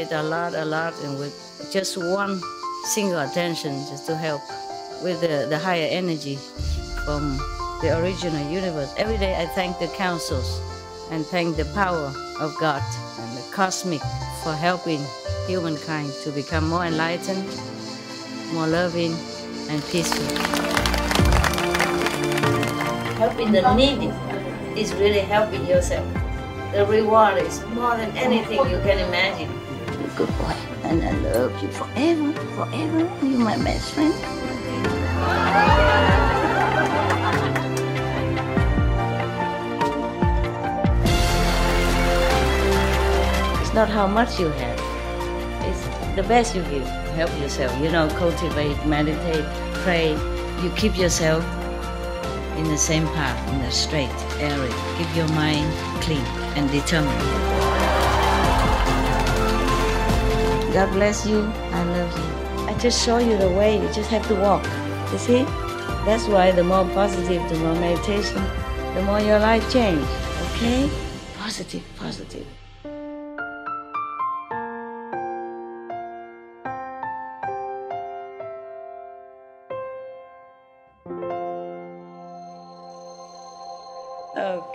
with a lot, and with just one single attention, just to help with the higher energy from the original universe. Every day I thank the councils and thank the power of God and the cosmic for helping humankind to become more enlightened, more loving, and peaceful. Helping the needy is really helping yourself. The reward is more than anything you can imagine. You're a good boy, and I love you forever, forever. You're my best friend. It's not how much you have. It's the best you give. Help yourself. You know, cultivate, meditate, pray. You keep yourself in the same path, in the straight area. Keep your mind clean and determined. God bless you. I love you. I just show you the way. You just have to walk. You see? That's why the more positive, the more meditation, the more your life change. Okay? Positive, positive.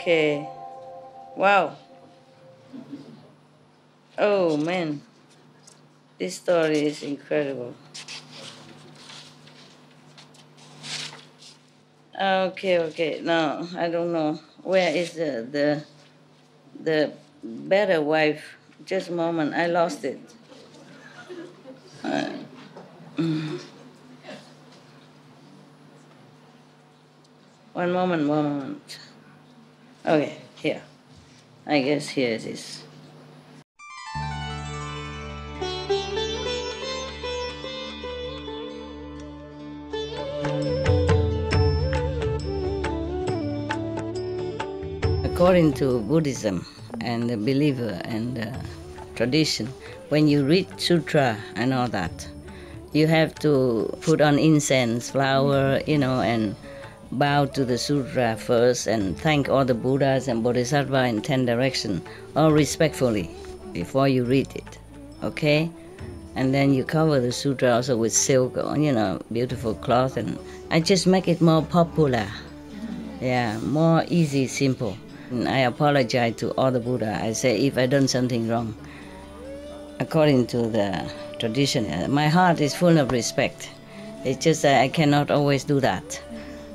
Okay. Wow. Oh man. This story is incredible. Okay. Now I don't know. Where is the better wife? Just a moment, I lost it. One moment. Okay, here. I guess here it is. According to Buddhism and the believer and the tradition, when you read Sutra and all that, you have to put on incense, flower, and bow to the Sutra first and thank all the Buddhas and Bodhisattvas in 10 directions, all respectfully, before you read it, okay? And then you cover the Sutra also with silk, beautiful cloth, and I just make it more popular. Yeah, more easy, simple. And I apologize to all the Buddha. I say if I done something wrong, according to the tradition, my heart is full of respect. It's just that I cannot always do that.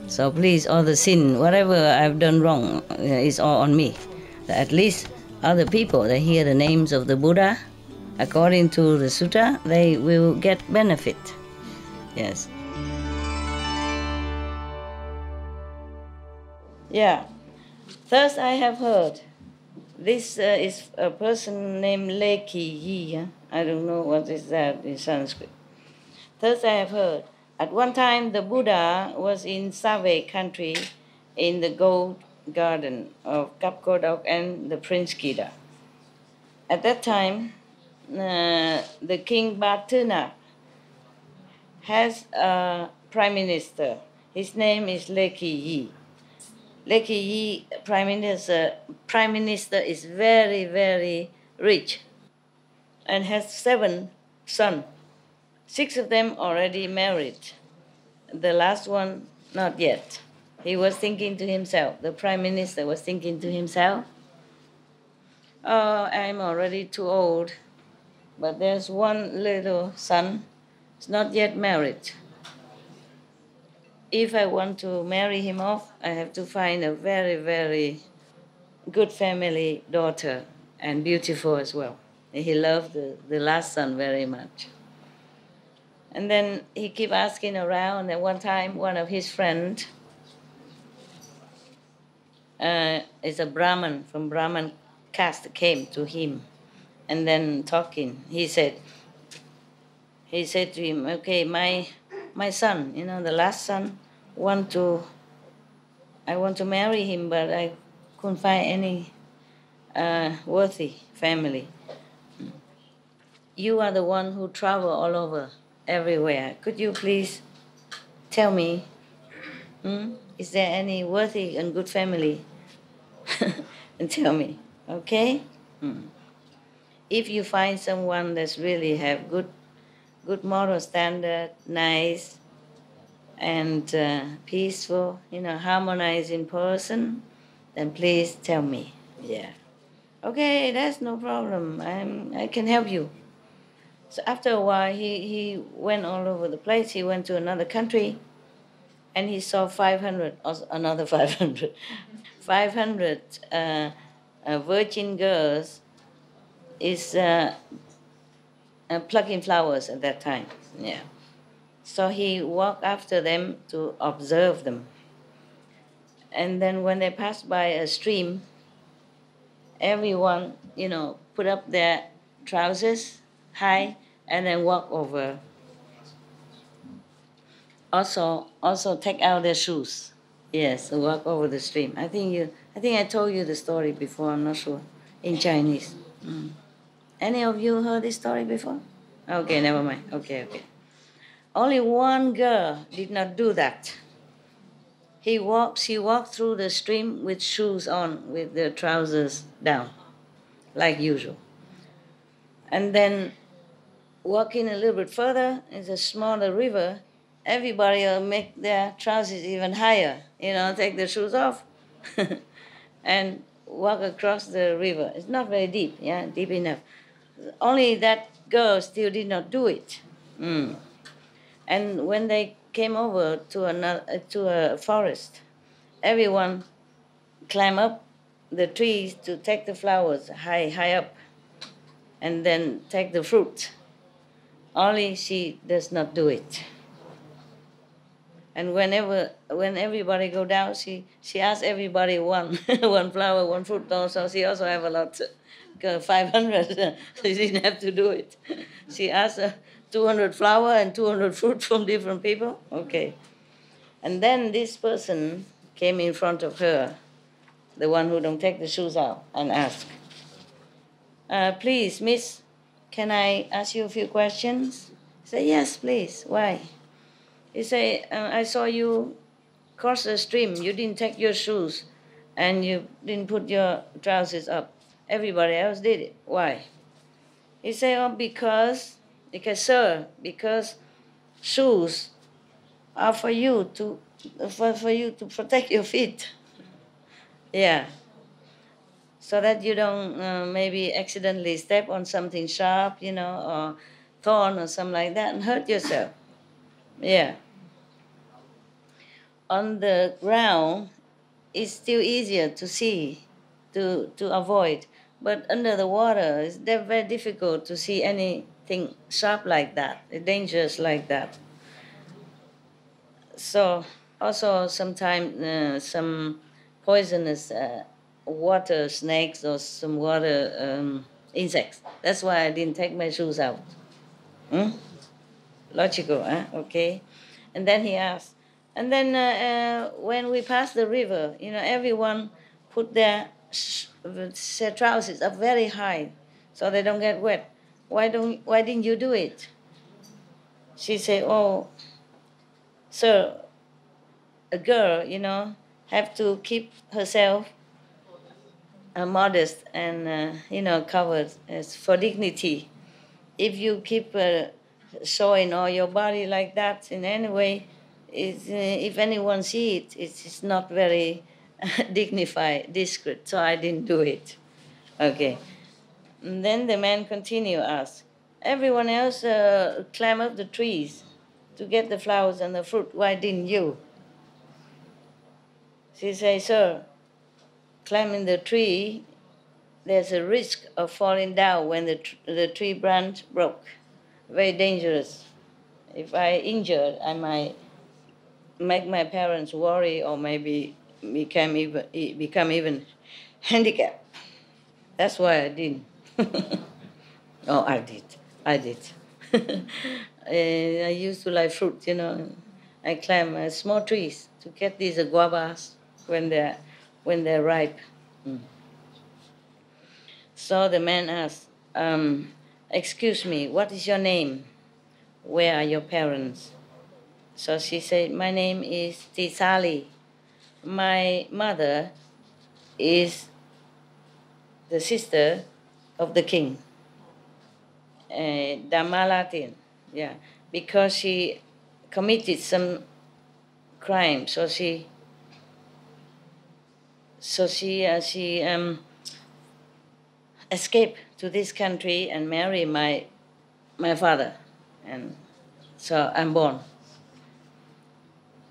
So please, all the sin, whatever I've done wrong, is all on me. At least other people, they hear the names of the Buddha, according to the Sutra, they will get benefit. Yes. Yeah. First I have heard, this is a person named Leki Yi. I don't know what is that in Sanskrit. First I have heard, at one time the Buddha was in Save country in the gold garden of Kapkodok and the Prince Kida. At that time, the King Baturna has a prime minister. His name is Leki Yi. Leki Yi, prime minister is very, very rich and has 7 sons. 6 of them already married. The last one, not yet. He was thinking to himself, the prime minister was thinking to himself, oh, I'm already too old, but there's one little son, he's not yet married. If I want to marry him off, I have to find a very, very good family daughter and beautiful as well. He loved the last son very much. And then he keep asking around, and one time one of his friends is a Brahmin, from Brahmin caste, came to him and then talking. He said to him, okay, my son, the last son, I want to marry him, but I couldn't find any worthy family. You are the one who travel all over, everywhere. Could you please tell me, is there any worthy and good family? And tell me, okay? if you find someone that's really have good moral standard, nice and peaceful, harmonizing person, then please tell me. Yeah. Okay, that's no problem. I can help you. So after a while, he went all over the place. He went to another country, and he saw 500, or another 500, 500 virgin girls is plucking flowers at that time. Yeah. So he walked after them to observe them. And then when they passed by a stream, everyone, put up their trousers high and then walk over. Also take out their shoes. Yes, walk over the stream. I think I told you the story before. I'm not sure in Chinese. Any of you heard this story before? Okay, never mind. Okay. Only one girl did not do that. She walked through the stream with shoes on, with the trousers down, like usual. And then walking a little bit further, is a smaller river. Everybody will make their trousers even higher, take their shoes off and walk across the river. It's not very deep, deep enough. Only that girl still did not do it. And when they came over to a forest, everyone climbed up the trees to take the flowers high up, and then take the fruit. Only she does not do it. And when everybody go down, she asks everybody one one flower, one fruit. Also, she also have a lot, 500. She didn't have to do it. She asked 200 flower and 200 fruit from different people. Okay. And then this person came in front of her, the one who don't take the shoes out, and asked, please, miss, can I ask you a few questions? I said, yes, please. Why? He said, I saw you cross the stream. You didn't take your shoes and you didn't put your trousers up. Everybody else did it. Why? He said, oh, because shoes are for you to protect your feet. Yeah. So that you don't maybe accidentally step on something sharp, or thorn or something like that and hurt yourself. Yeah. On the ground, it's still easier to see, to avoid. But under the water, it's very difficult to see anything sharp like that, dangerous like that. So also sometimes some poisonous water snakes or some water insects. That's why I didn't take my shoes out. Logical, huh? Okay. And then he asked, and then when we passed the river, everyone put their trousers up very high so they don't get wet. Why didn't you do it? She said, oh, sir, a girl, have to keep herself modest and, covered as for dignity. If you keep showing all your body like that in any way, if anyone see it, it's not very dignified, discreet. So I didn't do it. Okay. And then the man continued, asked, everyone else climb up the trees to get the flowers and the fruit. Why didn't you? She said, sir, climbing the tree, there's a risk of falling down when the tree branch broke. Very dangerous. If I injured, I might make my parents worry or maybe become even handicapped. That's why I didn't. Oh, I did. I used to like fruit, I climb small trees to get these guavas when they're ripe. So the man asked, excuse me, what is your name? Where are your parents? So she said, my name is Tisali. My mother is the sister of the king. Damalatin, yeah, because she committed some crime, so she escaped to this country and married my father, and so I'm born.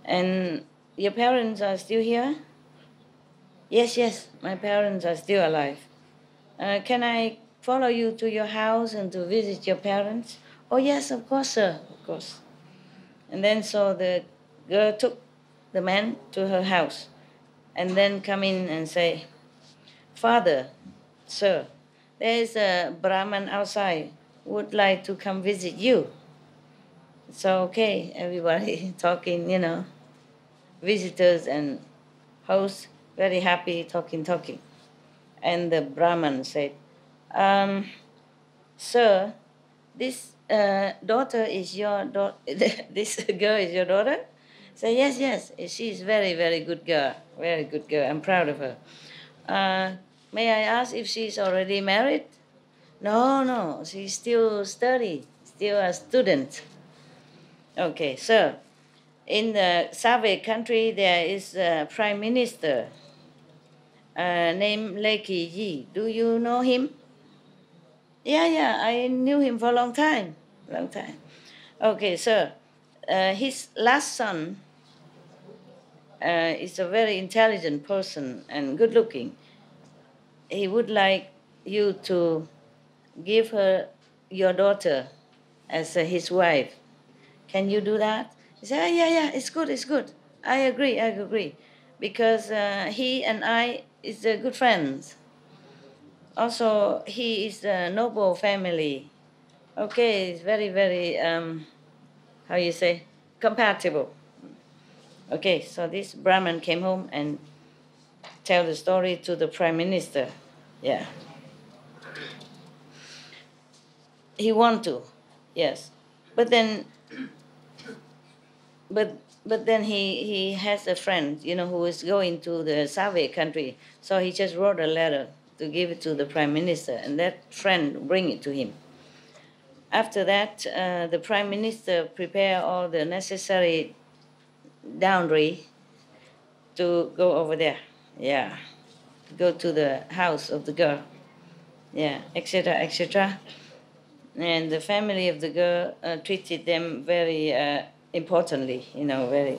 And your parents are still here? Yes, yes, my parents are still alive. Can I follow you to your house and to visit your parents? Oh, yes, of course, sir, of course. And then so the girl took the man to her house and then come in and say, Father, sir, there is a Brahman outside, would like to come visit you. So, okay, everybody talking, visitors and hosts, very happy, talking. And the Brahman said, Sir, this daughter is your daughter, this girl is your daughter? Say, yes, she is very good girl, very good girl, I'm proud of her. May I ask if she's already married? No, she's still study, still a student. Okay, so in the Soviet country, there is a prime minister named Lekki Yi. Do you know him? Yeah, I knew him for a long time. Okay, so his last son is a very intelligent person and good looking. He would like you to give her your daughter as his wife. Can you do that? He said, yeah, it's good. I agree. Because he and I is good friends. Also, he is a noble family. Okay, it's very, how you say, compatible. Okay, so this Brahman came home and tell the story to the prime minister. Yeah. He want to, yes. But then he has a friend, who is going to the Soviet country. So he just wrote a letter to give it to the prime minister, and that friend bring it to him. After that, the prime minister prepare all the necessary dowry to go over there. Yeah, to go to the house of the girl. Yeah, etc. And the family of the girl treated them very importantly, very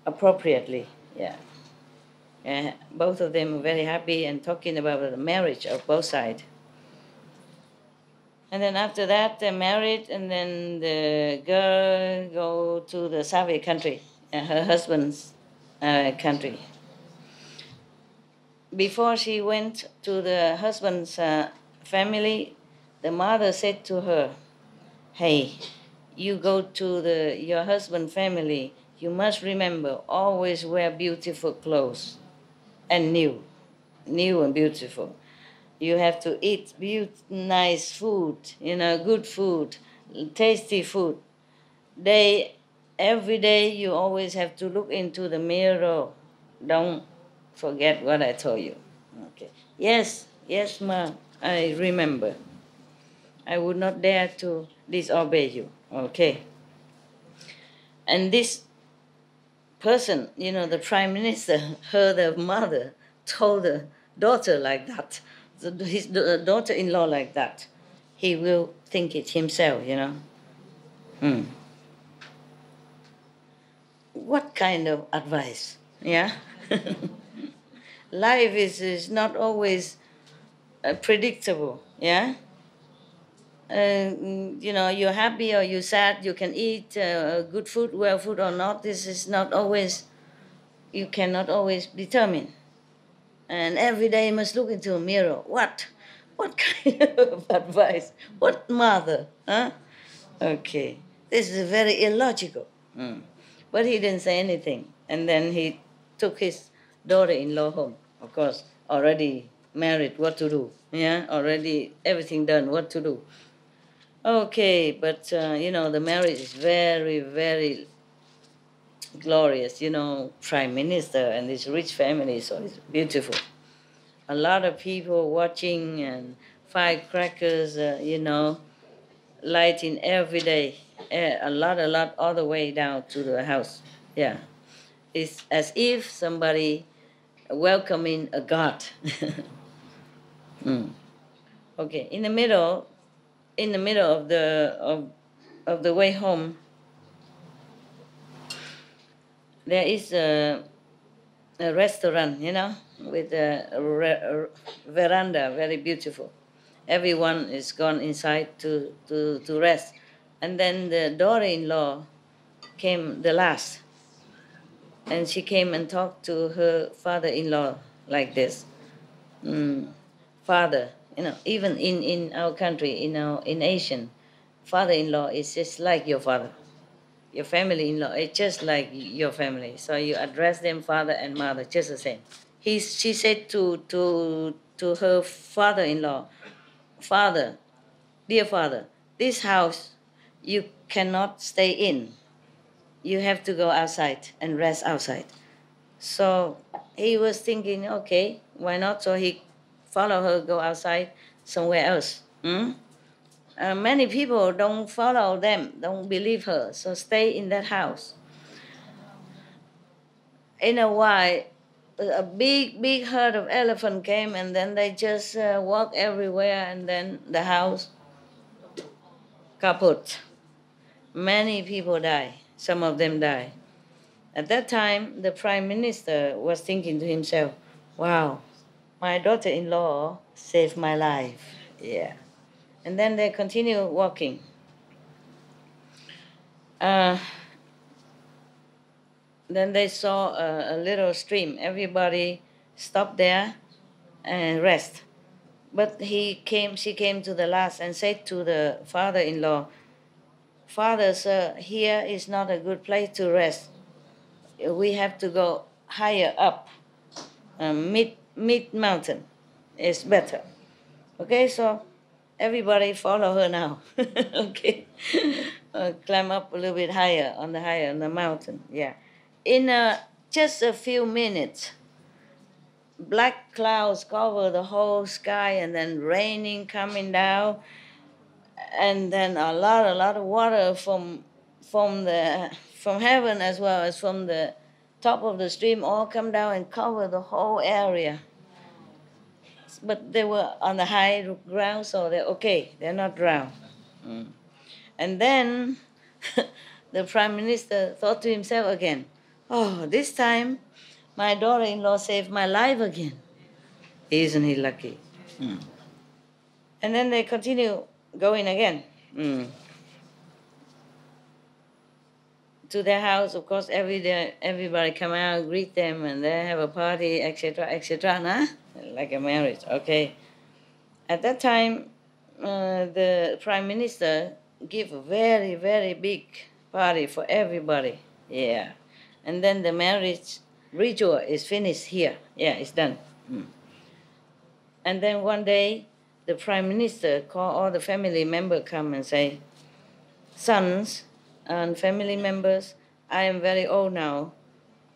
appropriately. Yeah. Both of them were very happy and talking about the marriage of both sides. And then after that, they married, and then the girl go to the Soviet country, her husband's country. Before she went to the husband's family, the mother said to her, hey, you go to your husband's family, you must remember, always wear beautiful clothes and new and beautiful. You have to eat nice food, good food, tasty food. Every day you always have to look into the mirror. Don't forget what I told you. Okay. Yes, ma, I remember. I would not dare to disobey you. Okay. And this person, the prime minister, heard the mother told the daughter like that, his daughter-in-law like that. He will think it himself, What kind of advice? Yeah? Life is not always predictable, yeah? You're happy or you're sad, you can eat good food, well food or not. This is not always, you cannot always determine. And every day you must look into a mirror. What kind of advice? What mother? Huh? Okay. This is very illogical. But he didn't say anything. And then he took his daughter-in-law home. Of course, already married, what to do? Yeah, already everything done, what to do? Okay, but, the marriage is very, very glorious, prime minister and this rich family, so it's beautiful. A lot of people watching and firecrackers, lighting every day, a lot, all the way down to the house. Yeah, it's as if somebody welcoming a god. Mm. Okay, in the middle of the way home, there is a restaurant, with a veranda, very beautiful. Everyone is gone inside to rest. And then the daughter-in-law came the last. And she came and talked to her father-in-law like this. Father, even in our country, in Asian, father-in-law is just like your father. Your family-in-law is just like your family. So you address them father and mother, just the same. She said to her father-in-law, Father, dear father, this house you cannot stay in. You have to go outside and rest outside. So he was thinking, okay, why not? So he followed her, go outside somewhere else. Many people don't follow them, don't believe her, so stay in that house. In a while, a big herd of elephant came, and then they just walk everywhere, and then the house kaput. Many people die. Some of them die. At that time, the prime minister was thinking to himself, wow, my daughter-in-law saved my life. Yeah. And then they continue walking. Then they saw a little stream. Everybody stopped there and rest. But she came to the last and said to the father-in-law, Father, sir, here is not a good place to rest. We have to go higher up, mid mountain is better. Okay, so everybody follow her now. Okay, climb up a little bit higher on the mountain. Yeah, in just a few minutes, black clouds cover the whole sky, and then raining coming down, and then a lot of water from heaven as well as from the top of the stream all come down and cover the whole area. But they were on the high ground, so they're okay. They're not drowned. And then the prime minister thought to himself again, oh, this time my daughter-in-law saved my life again. Isn't he lucky? And then they continue going again. To their house, of course, every day everybody come out, greet them, and they have a party, etc., nah? Like a marriage, okay. At that time, the prime minister give a very, very big party for everybody, yeah. And then the marriage ritual is finished here, yeah, it's done. And then one day, the prime minister call all the family members come and say, sons and family members, I am very old now.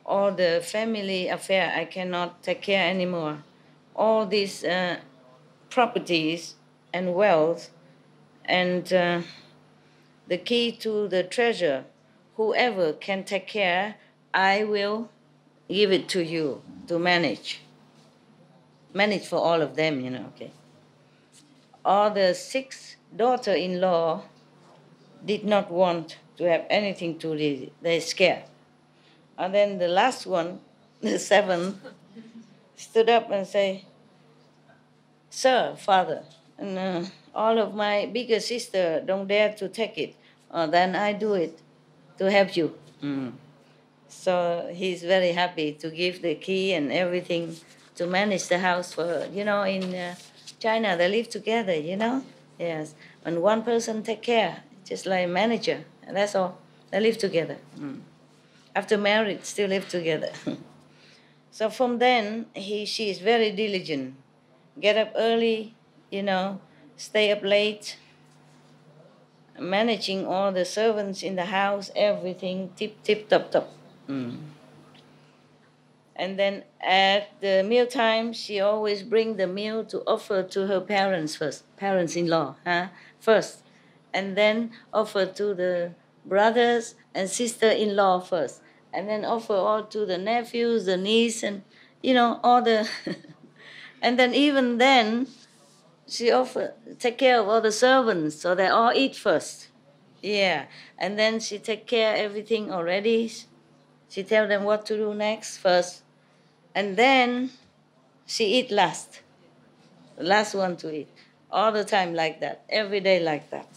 All the family affair I cannot take care anymore. All these properties and wealth and the key to the treasure, whoever can take care, I will give it to you to manage. Manage for all of them, okay. All the 6 daughter-in-law did not want to have anything to do. They're scared. And then the last one, the 7th, stood up and say, Sir, father, and all of my bigger sister don't dare to take it. Then I do it to help you. So he's very happy to give the key and everything to manage the house for her. In China, they live together, Yes. And one person take care, just like a manager, and that's all. They live together. After marriage, still live together. So from then, she is very diligent. Get up early, stay up late, managing all the servants in the house, everything tip top. And then at the mealtime, she always bring the meal to offer to her parents first, parents-in-law, first. and then offer to the brothers and sister-in-law first, and then offer all to the nephews, the niece, and all the and then even then she offer take care of all the servants, so they all eat first. Yeah, and then she take care everything already. She tell them what to do next first, and then she eat last, the last one to eat. All the time like that, every day like that.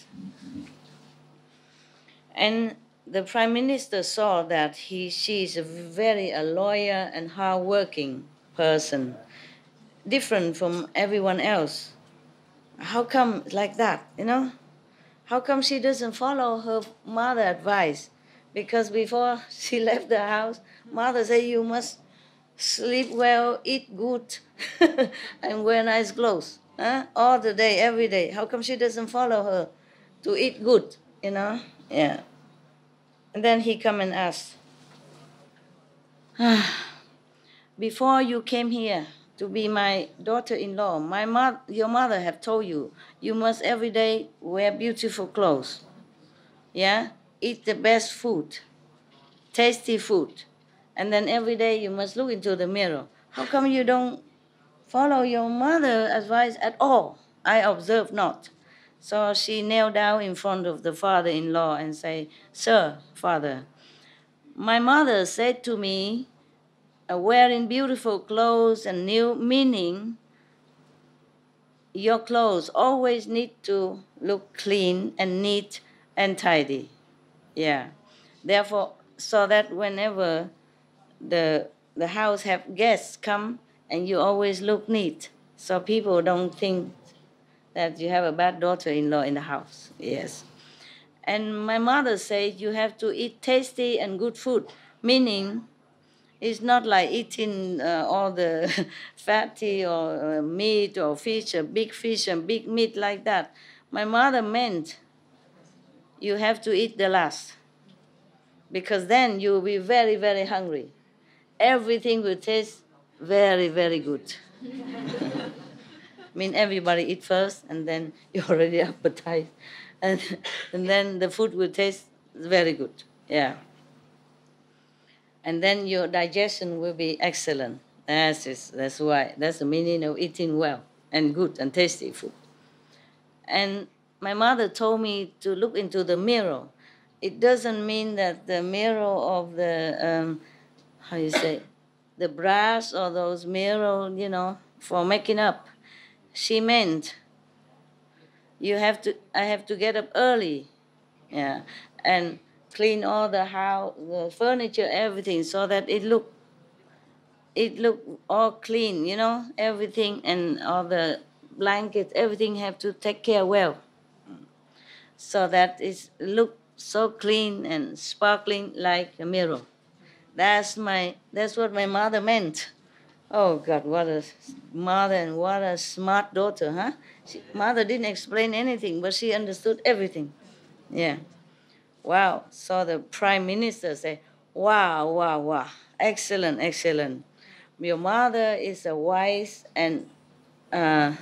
And the prime minister saw that she is a lawyer and hardworking person, different from everyone else. How come like that, How come she doesn't follow her mother advice? Because before she left the house, mother said you must sleep well, eat good, and wear nice clothes, all the day, every day. How come she doesn't follow her to eat good, Yeah. And then he come and ask, before you came here to be my daughter-in-law, your mother have told you, you must every day wear beautiful clothes, yeah? Eat the best food, tasty food, and then every day you must look into the mirror. How come you don't follow your mother's advice at all? I observe not. So she knelt down in front of the father-in-law and say, Sir, father, my mother said to me, wearing beautiful clothes and new, meaning your clothes always need to look clean and neat and tidy. Yeah. Therefore, so that whenever the house have guests come and you always look neat, so people don't think that you have a bad daughter-in-law in the house. Yes. And my mother said you have to eat tasty and good food, meaning it's not like eating all the fatty or meat or fish, big fish and big meat like that. My mother meant you have to eat the last, because then you will be very, very hungry. Everything will taste very, very good. I mean, everybody eat first, and then you already appetite, and then the food will taste very good. Yeah. And then your digestion will be excellent. That's why. That's the meaning of eating well and good and tasty food. And my mother told me to look into the mirror. It doesn't mean that the mirror of the how you say, the brass or those mirror, for making up. She meant I have to get up early, yeah, and clean all the house, the furniture, everything, so that it look all clean, everything, and all the blankets, everything have to take care well, so that it look so clean and sparkling like a mirror. That's what my mother meant. Oh God, what a mother and what a smart daughter, huh? Mother didn't explain anything, but she understood everything. Yeah. Wow. So the prime minister said, wow, wow, wow. Excellent, excellent. Your mother is a wise and uh,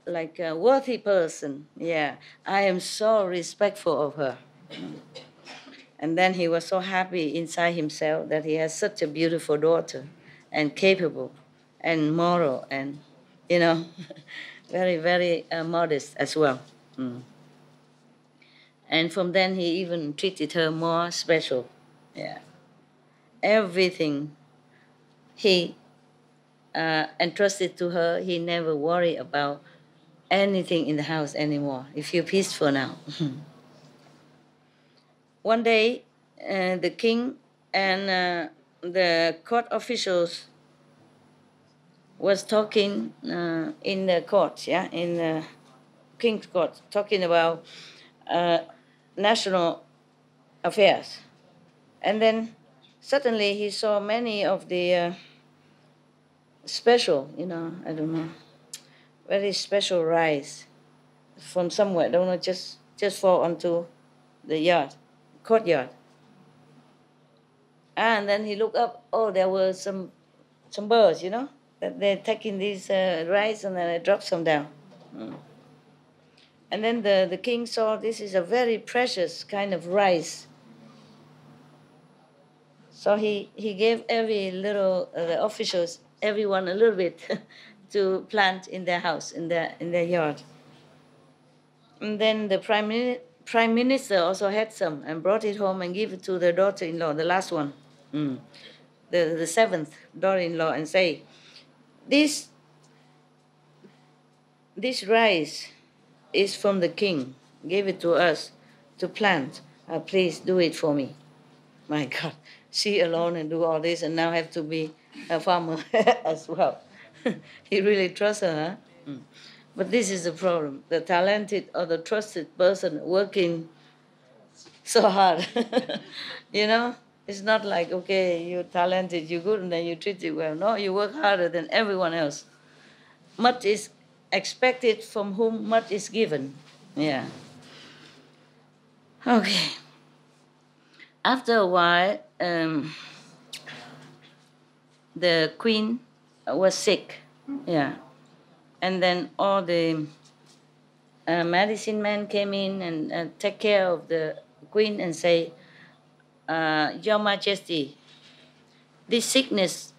like a worthy person. Yeah. I am so respectful of her. And then he was so happy inside himself that he has such a beautiful daughter and capable and moral and, very, very modest as well. Mm. And from then he even treated her more special. Yeah. Everything he entrusted to her, he never worried about anything in the house anymore. He feel peaceful now. One day, the king and the court officials was talking in the court, yeah, in the king's court, talking about national affairs. And then suddenly he saw many of the special, I don't know, very special rice from somewhere, I don't know, just fall onto the courtyard. And then he looked up, oh, there were some birds, that they're taking these rice and then they drop some down. Mm. And then the king saw this is a very precious kind of rice. So he gave every little, the officials, everyone a little bit to plant in their house, in their yard. And then the prime minister also had some and brought it home and gave it to the daughter-in-law, the last one, the seventh daughter-in-law, and say, this rice is from the king, gave it to us to plant. Please do it for me. My God, she alone and do all this and now have to be a farmer as well. He really trusts her, huh? But this is the problem. The talented or the trusted person working so hard. You know? It's not like, okay, you're talented, you're good, and then you treat it well. No, you work harder than everyone else. Much is expected from whom much is given. Yeah. Okay. After a while, the queen was sick. Yeah. And then all the medicine men came in and take care of the queen and say, Your Majesty, this sickness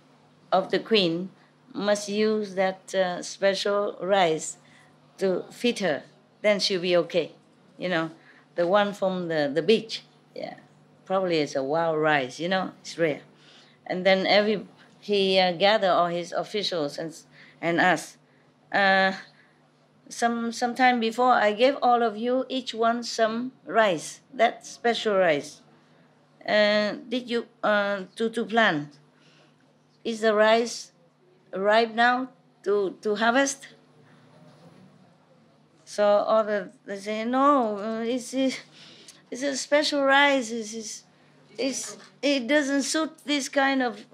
of the queen must use that special rice to feed her. Then she'll be okay. You know, the one from the beach. Yeah, probably it's a wild rice. You know, it's rare. And then he gathered all his officials and asked, some time before I gave all of you each one some rice, that special rice. Did you to plant? Is the rice ripe now to harvest? So all they say no. It's a special rice. It doesn't suit this kind of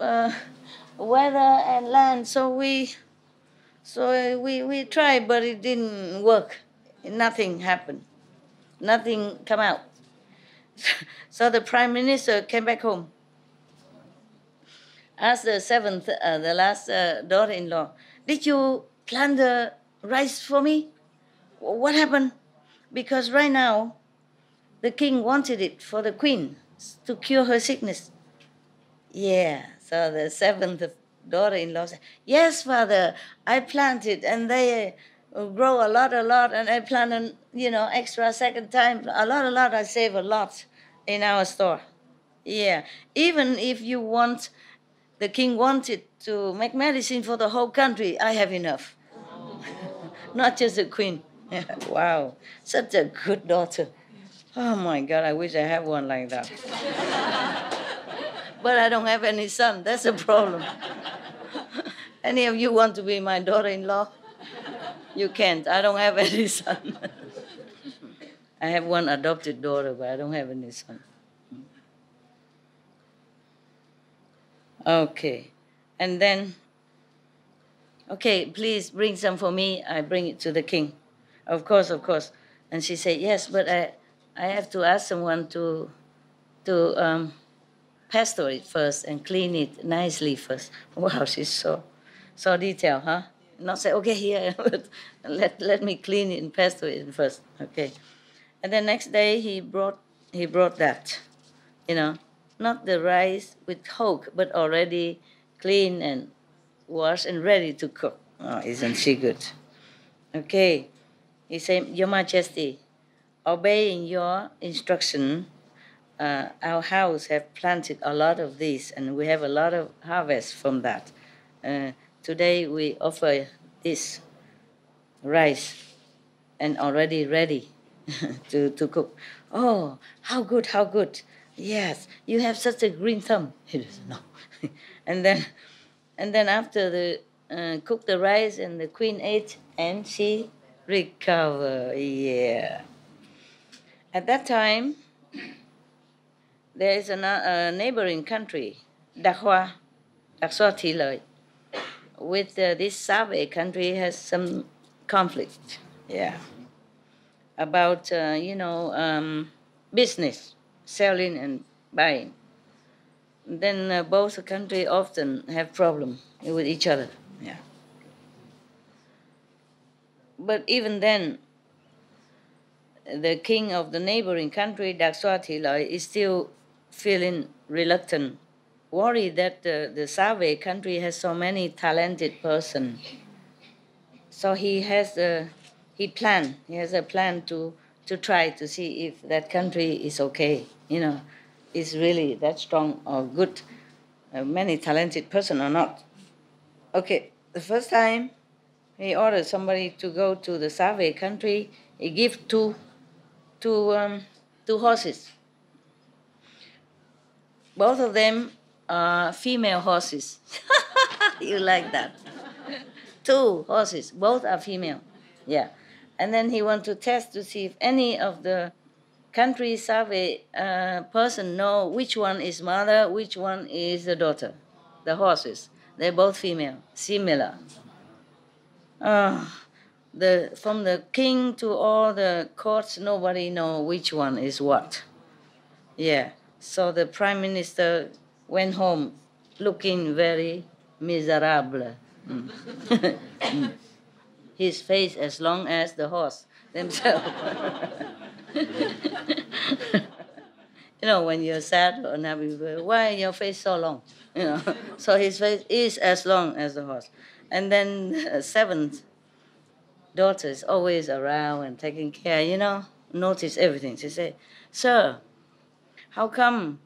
weather and land. So we tried, but it didn't work. Nothing happened. Nothing come out. So the prime minister came back home. Asked the seventh, the last daughter-in-law, did you plant the rice for me? What happened? Because right now, the king wanted it for the queen to cure her sickness. Yeah, so the seventh daughter-in-law said, yes, father, I planted and they grow a lot, and I plant, extra second time, a lot, I save a lot in our store. Yeah, even if you want, the king wanted to make medicine for the whole country, I have enough. Not just the queen. Wow, such a good daughter. Oh my God, I wish I had one like that. But I don't have any son, that's a problem. Any of you want to be my daughter-in-law? You can't, I don't have any son. I have one adopted daughter, but I don't have any son. Okay, and then, okay, please bring some for me. I bring it to the king. Of course. And she said, yes, but I have to ask someone to pastor it first and clean it nicely first. Wow, she's so detailed, huh? Not say, okay, here, let me clean it and pastor it first. Okay. And the next day he brought that, not the rice with hulk, but already clean and washed and ready to cook. Oh, isn't she good? Okay. He said, Your Majesty, obeying your instruction, our house have planted a lot of these, and we have a lot of harvest from that. Today we offer this rice and already ready to cook. Oh, how good. Yes, you have such a green thumb. He doesn't know. and then after the cook the rice and the queen ate and she recovered. Yeah. At that time, there is a neighboring country, Dakhwa Thi Lợi, with this Save country has some conflict. Yeah. About, business, selling and buying. Then both countries often have problems with each other. Yeah. But even then, the king of the neighboring country, Dakswatila, is still feeling reluctant, worried that the Save country has so many talented person. So he has a plan to try to see if that country is okay, is really that strong or good, many talented person or not. Okay, the first time he ordered somebody to go to the Save country. He gave two horses. Both of them are female horses. You like that? Two horses, both are female. Yeah. And then he want to test to see if any of the country Save person know which one is mother, which one is the daughter. The horses, they're both female, similar. From the king to all the courts, nobody know which one is what. Yeah. So the prime minister went home looking very miserable. His face as long as the horse themselves. When you're sad or unhappy, why your face so long? So his face is as long as the horse. And then seventh daughter is always around and taking care, notice everything. She say, "Sir, how come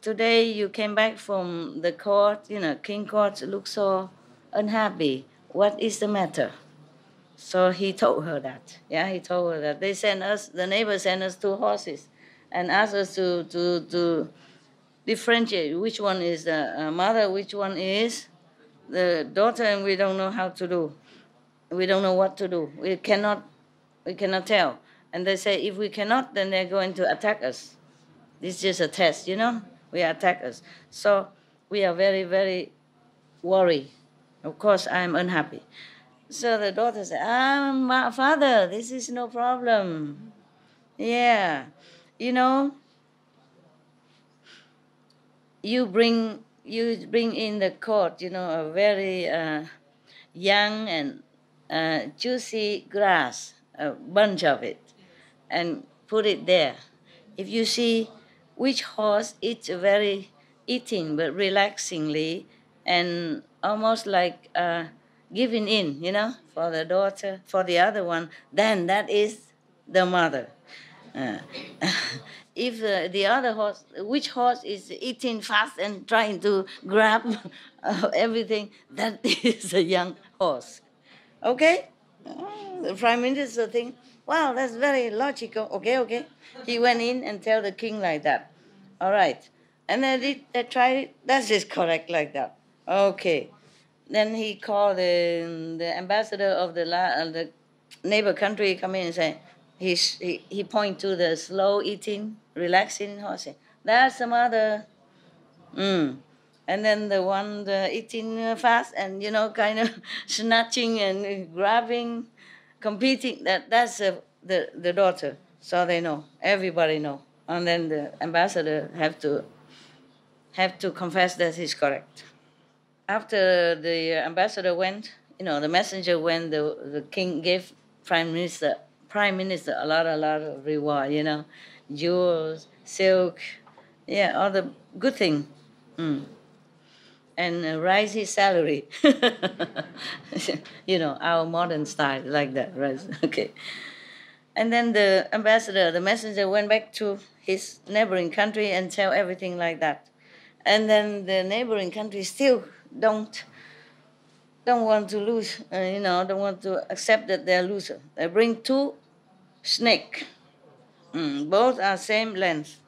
today you came back from the court, king court, look so unhappy? What is the matter?" So he told her that. Yeah, he told her that the neighbor sent us two horses and asked us to differentiate which one is the mother, which one is the daughter, and we don't know how to do. We don't know what to do. We cannot tell. And they say if we cannot, then they're going to attack us. This is just a test, We attack us. So we are very, very worried. Of course, I'm unhappy. So the daughter said, "Father, this is no problem. Yeah, you bring in the court, a very young and juicy grass, a bunch of it, and put it there. If you see which horse eats very eating but relaxingly and almost like giving in, for the daughter, for the other one, then that is the mother. If the other horse, which horse is eating fast and trying to grab everything, that is a young horse. Okay? The prime minister think, wow, that's very logical. Okay. He went in and tell the king like that. All right. And then they tried it. That is correct like that. Okay. Then he called the ambassador of the neighbor country come in and say, he point to the slow eating, relaxing horse. That's the mother. And then the one eating fast and kind of snatching and grabbing, competing. That's the daughter. So they know. Everybody know. And then the ambassador have to confess that he's correct. After the ambassador went, the messenger went. The king gave prime minister a lot of reward. Jewels, silk, all the good thing. And raise his salary. Our modern style, like that, right? Okay. And then the messenger went back to his neighboring country and tell everything like that. And then the neighboring country still don't want to lose, don't want to accept that they're loser. They bring two snakes. Both are same length,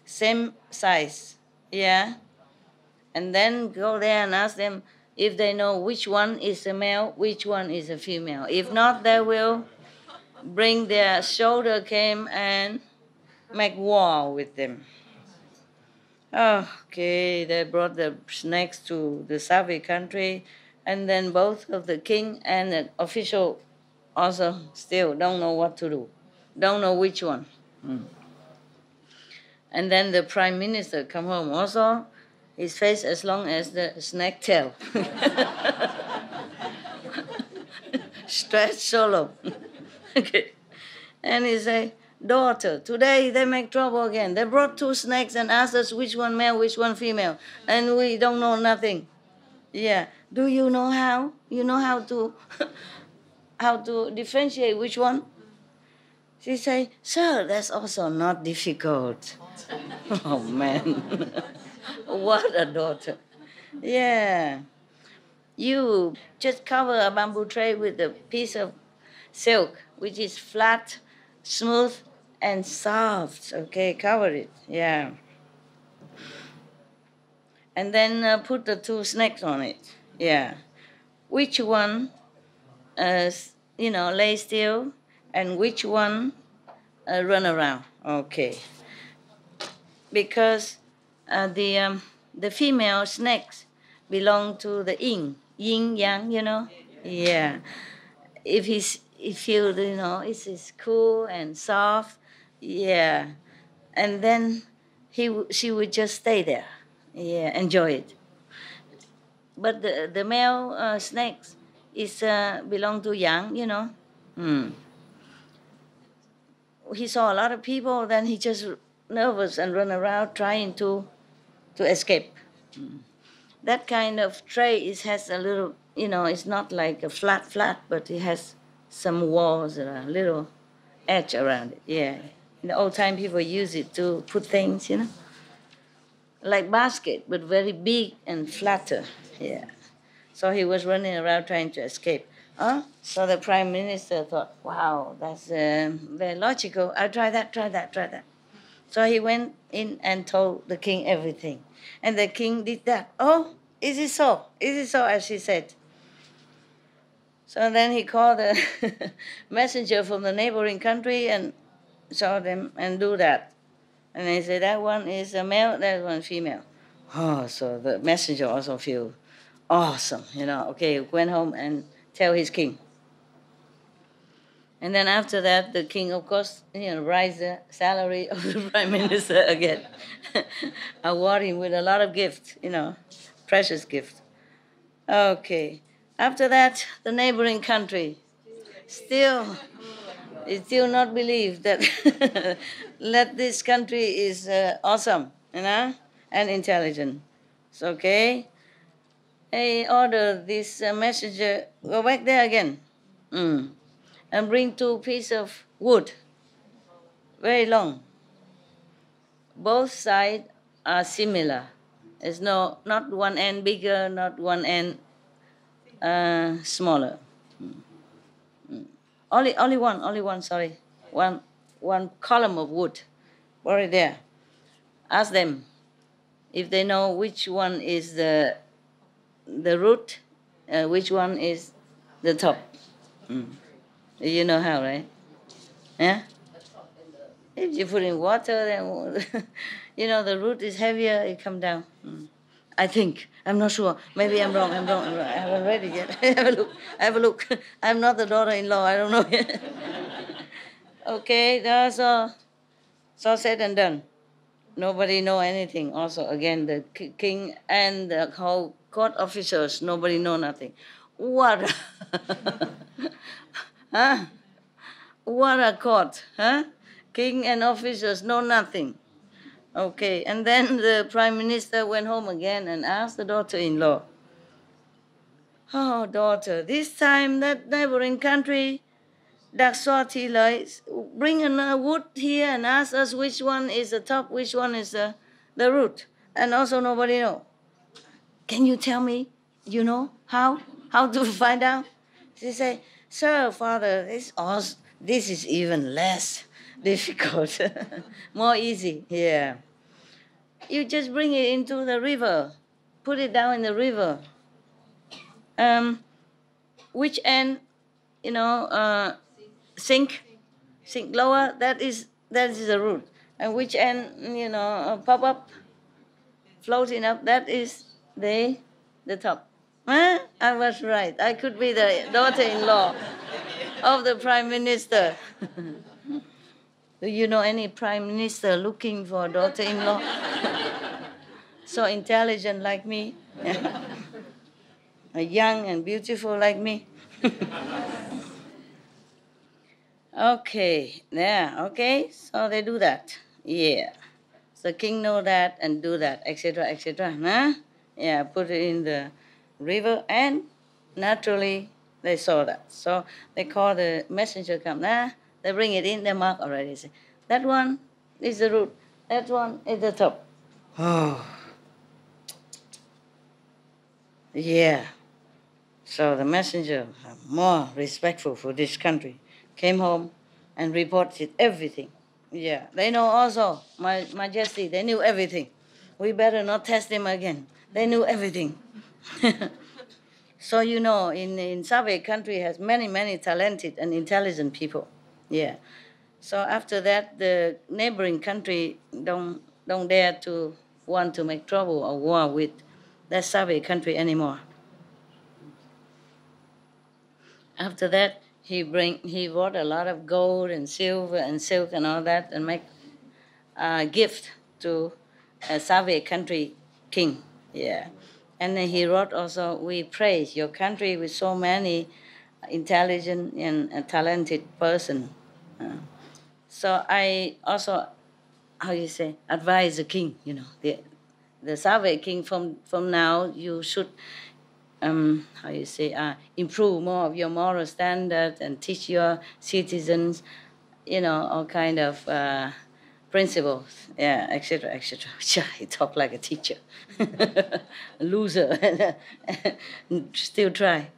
same size. Yeah. And then go there and ask them if they know which one is a male, which one is a female. If not, they will bring their shoulder cane and make war with them. Okay, they brought the snakes to the Save country, and then both of the king and the official also still don't know what to do, don't know which one. And then the prime minister come home also. His face as long as the snake tail. Stretched so long. Okay. And he say, daughter, today they make trouble again. They brought two snakes and asked us which one male, which one female, and we don't know nothing. Yeah. Do you know how? You know how to how to differentiate which one? She say, sir, that's also not difficult. Oh man. What a daughter. Yeah. You just cover a bamboo tray with a piece of silk, which is flat, smooth, and soft. Okay, cover it. Yeah. And then put the two snakes on it. Yeah. Which one, lay still, and which one run around? Okay. Because the female snakes belong to the yin yang. Yeah. If he feels, it's cool and soft, yeah, and then she would just stay there, yeah, enjoy it. But the male snakes is belong to yang. Hmm. He saw a lot of people, then he just nervous and run around trying to escape. That kind of tray has a little, it's not like a flat, but it has some walls and a little edge around it. Yeah. In the old time, people use it to put things, like basket, but very big and flatter. Yeah. So he was running around trying to escape. So the prime minister thought, wow, that's very logical. I'll try that. So he went in and told the king everything. And the king did that. Oh, is it so? Is it so, as she said? So then he called the messenger from the neighboring country and saw them and do that. And they said, that one is a male, that one female. Oh, so the messenger also feel awesome, Okay, went home and tell his king. And then after that, the king, of course, raised the salary of the prime minister again. Award him with a lot of gifts, precious gifts. Okay. After that, the neighboring country still not believe that that this country is awesome, and intelligent. It's okay. They order this messenger, go back there again, and bring two pieces of wood, very long. Both sides are similar. There's not one end bigger, not one end smaller. Only one. Sorry, one column of wood, already there. Ask them if they know which one is the root, which one is the top. You know how, right? Yeah. If you put in water, then the root is heavier. It come down. I think. I'm not sure. Maybe I'm wrong. I haven't read it yet. Have a look. I'm not the daughter-in-law. I don't know yet. Okay, that's all said and done. Nobody know anything. Also, again, the king and the whole court officers, nobody know nothing. What? Huh? What a court, huh? King and officers know nothing. Okay, and then the prime minister went home again and asked the daughter-in-law, oh, daughter, this time that neighboring country, Dakswati lies, bring a wood here and ask us which one is the top, which one is the root. And also nobody know. Can you tell me, how to find out? She say, sir, father, this is even less difficult, more easy. Yeah. You just bring it into the river, put it down in the river. Which end, sink lower, that is the root. And which end, pop up, floating up, that is the top. Huh? I was right. I could be the daughter-in-law of the prime minister. Do you know any prime minister looking for a daughter-in-law? So intelligent like me, young and beautiful like me. Okay, yeah, okay, so they do that. Yeah. So king know that and do that, etc., etc. Huh? Yeah, put it in the river and naturally they saw that. So they call the messenger come, they bring it in, they mark already. Say, that one is the root, that one is the top. Oh, yeah. So the messenger, more respectful for this country, came home and reported everything. Yeah, they know also, my Majesty, they knew everything. We better not test them again. They knew everything. So you know, in Soviet country has many, many talented and intelligent people. Yeah. So after that, the neighboring country don't dare to want to make trouble or war with that Soviet country anymore. After that, he bought a lot of gold and silver and silk and all that and make a gift to a Soviet country king. Yeah. And then he wrote also, we praise your country with so many intelligent and talented person. So I also, how you say, advise the king, the Soviet king from now, you should how you say, improve more of your moral standard and teach your citizens, all kind of principles, yeah, etc., etc. He talk like a teacher, loser, still try.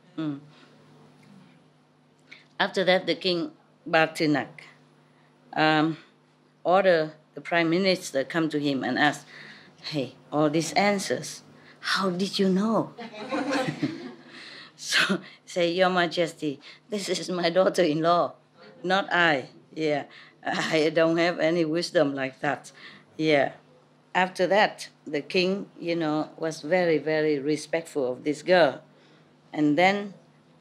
After that, the king Bartinak order the prime minister come to him and ask, "Hey, all these answers, how did you know?" So say, Your Majesty, this is my daughter-in-law, not I. Yeah, I don't have any wisdom like that. Yeah. After that, the king, was very, very respectful of this girl, and then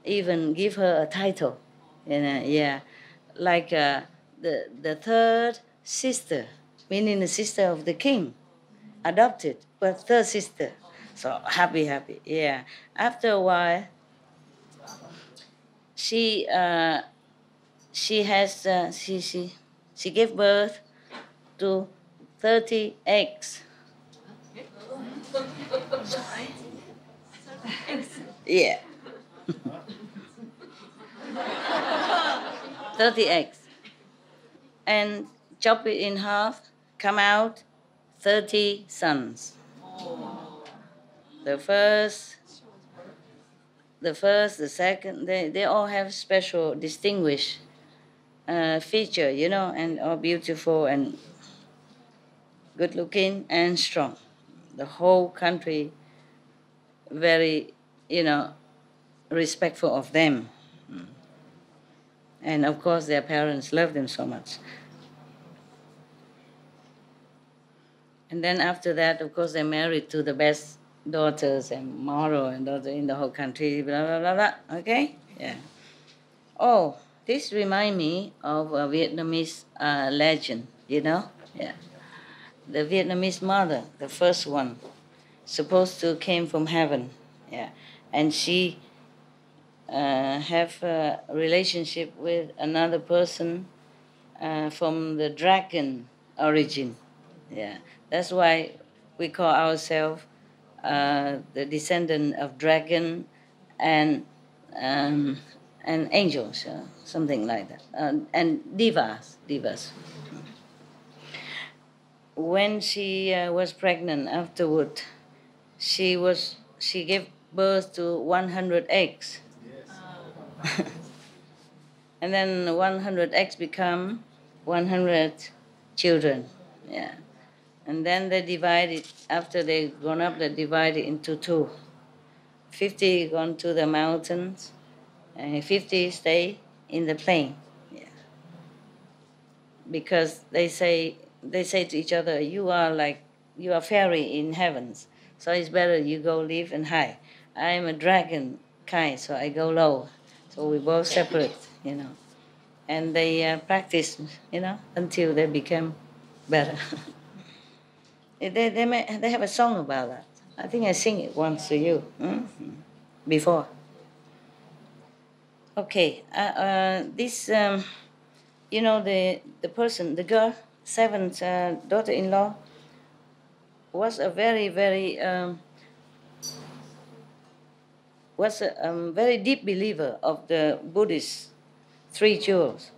even give her a title. Yeah, like the third sister, meaning the sister of the king, adopted, but third sister. So happy, happy. Yeah. After a while, she she has she gave birth to 30 eggs. Yeah, 30 eggs, and chop it in half. Come out 30 sons. The first, the second, they all have special, distinguished feature, and are beautiful and good looking and strong. The whole country very, respectful of them. And of course, their parents love them so much. And then after that, of course, they're married to the best daughters and model and daughter in the whole country, blah, blah, blah, blah. Okay? Yeah. Oh, this reminds me of a Vietnamese legend, Yeah. The Vietnamese mother, the first one, supposed to came from heaven. Yeah. And she have a relationship with another person from the dragon origin. Yeah, that's why we call ourselves the descendant of dragon and um, and angels, something like that, and divas. When she was pregnant, afterward, she gave birth to 100 eggs. And then 100 eggs become 100 children. Yeah. And then they divide it, after they grown up, they divide it into two. 50 gone to the mountains, and 50 stay in the plain. Yeah. Because they say to each other, you are fairy in heavens, so it's better you go live and high. I am a dragon kind, so I go low. So we both separate. And they practice, until they become better. They have a song about that. I think I sing it once to you before. Okay, this you know, the person, the girl, seventh daughter-in-law, was a very, very very deep believer of the Buddhist three jewels.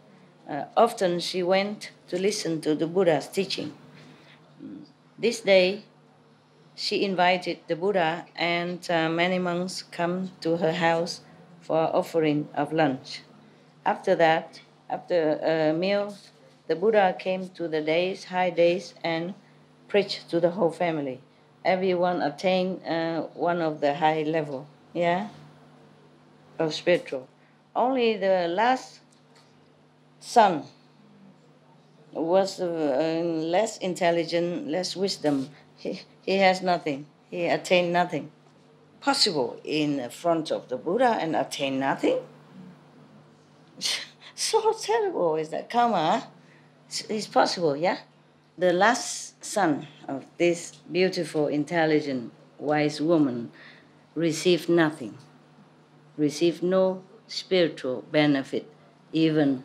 Often she went to listen to the Buddha's teaching. This day, she invited the Buddha and many monks come to her house for offering of lunch. After that, after a meal, the Buddha came to the high days, and preached to the whole family. Everyone attained one of the high level, of spiritual. Only the last son was less intelligent, less wisdom. He has nothing. He attained nothing. Possible in front of the Buddha and attain nothing? So terrible is that karma. It's possible, yeah? The last son of this beautiful, intelligent, wise woman received nothing, received no spiritual benefit, even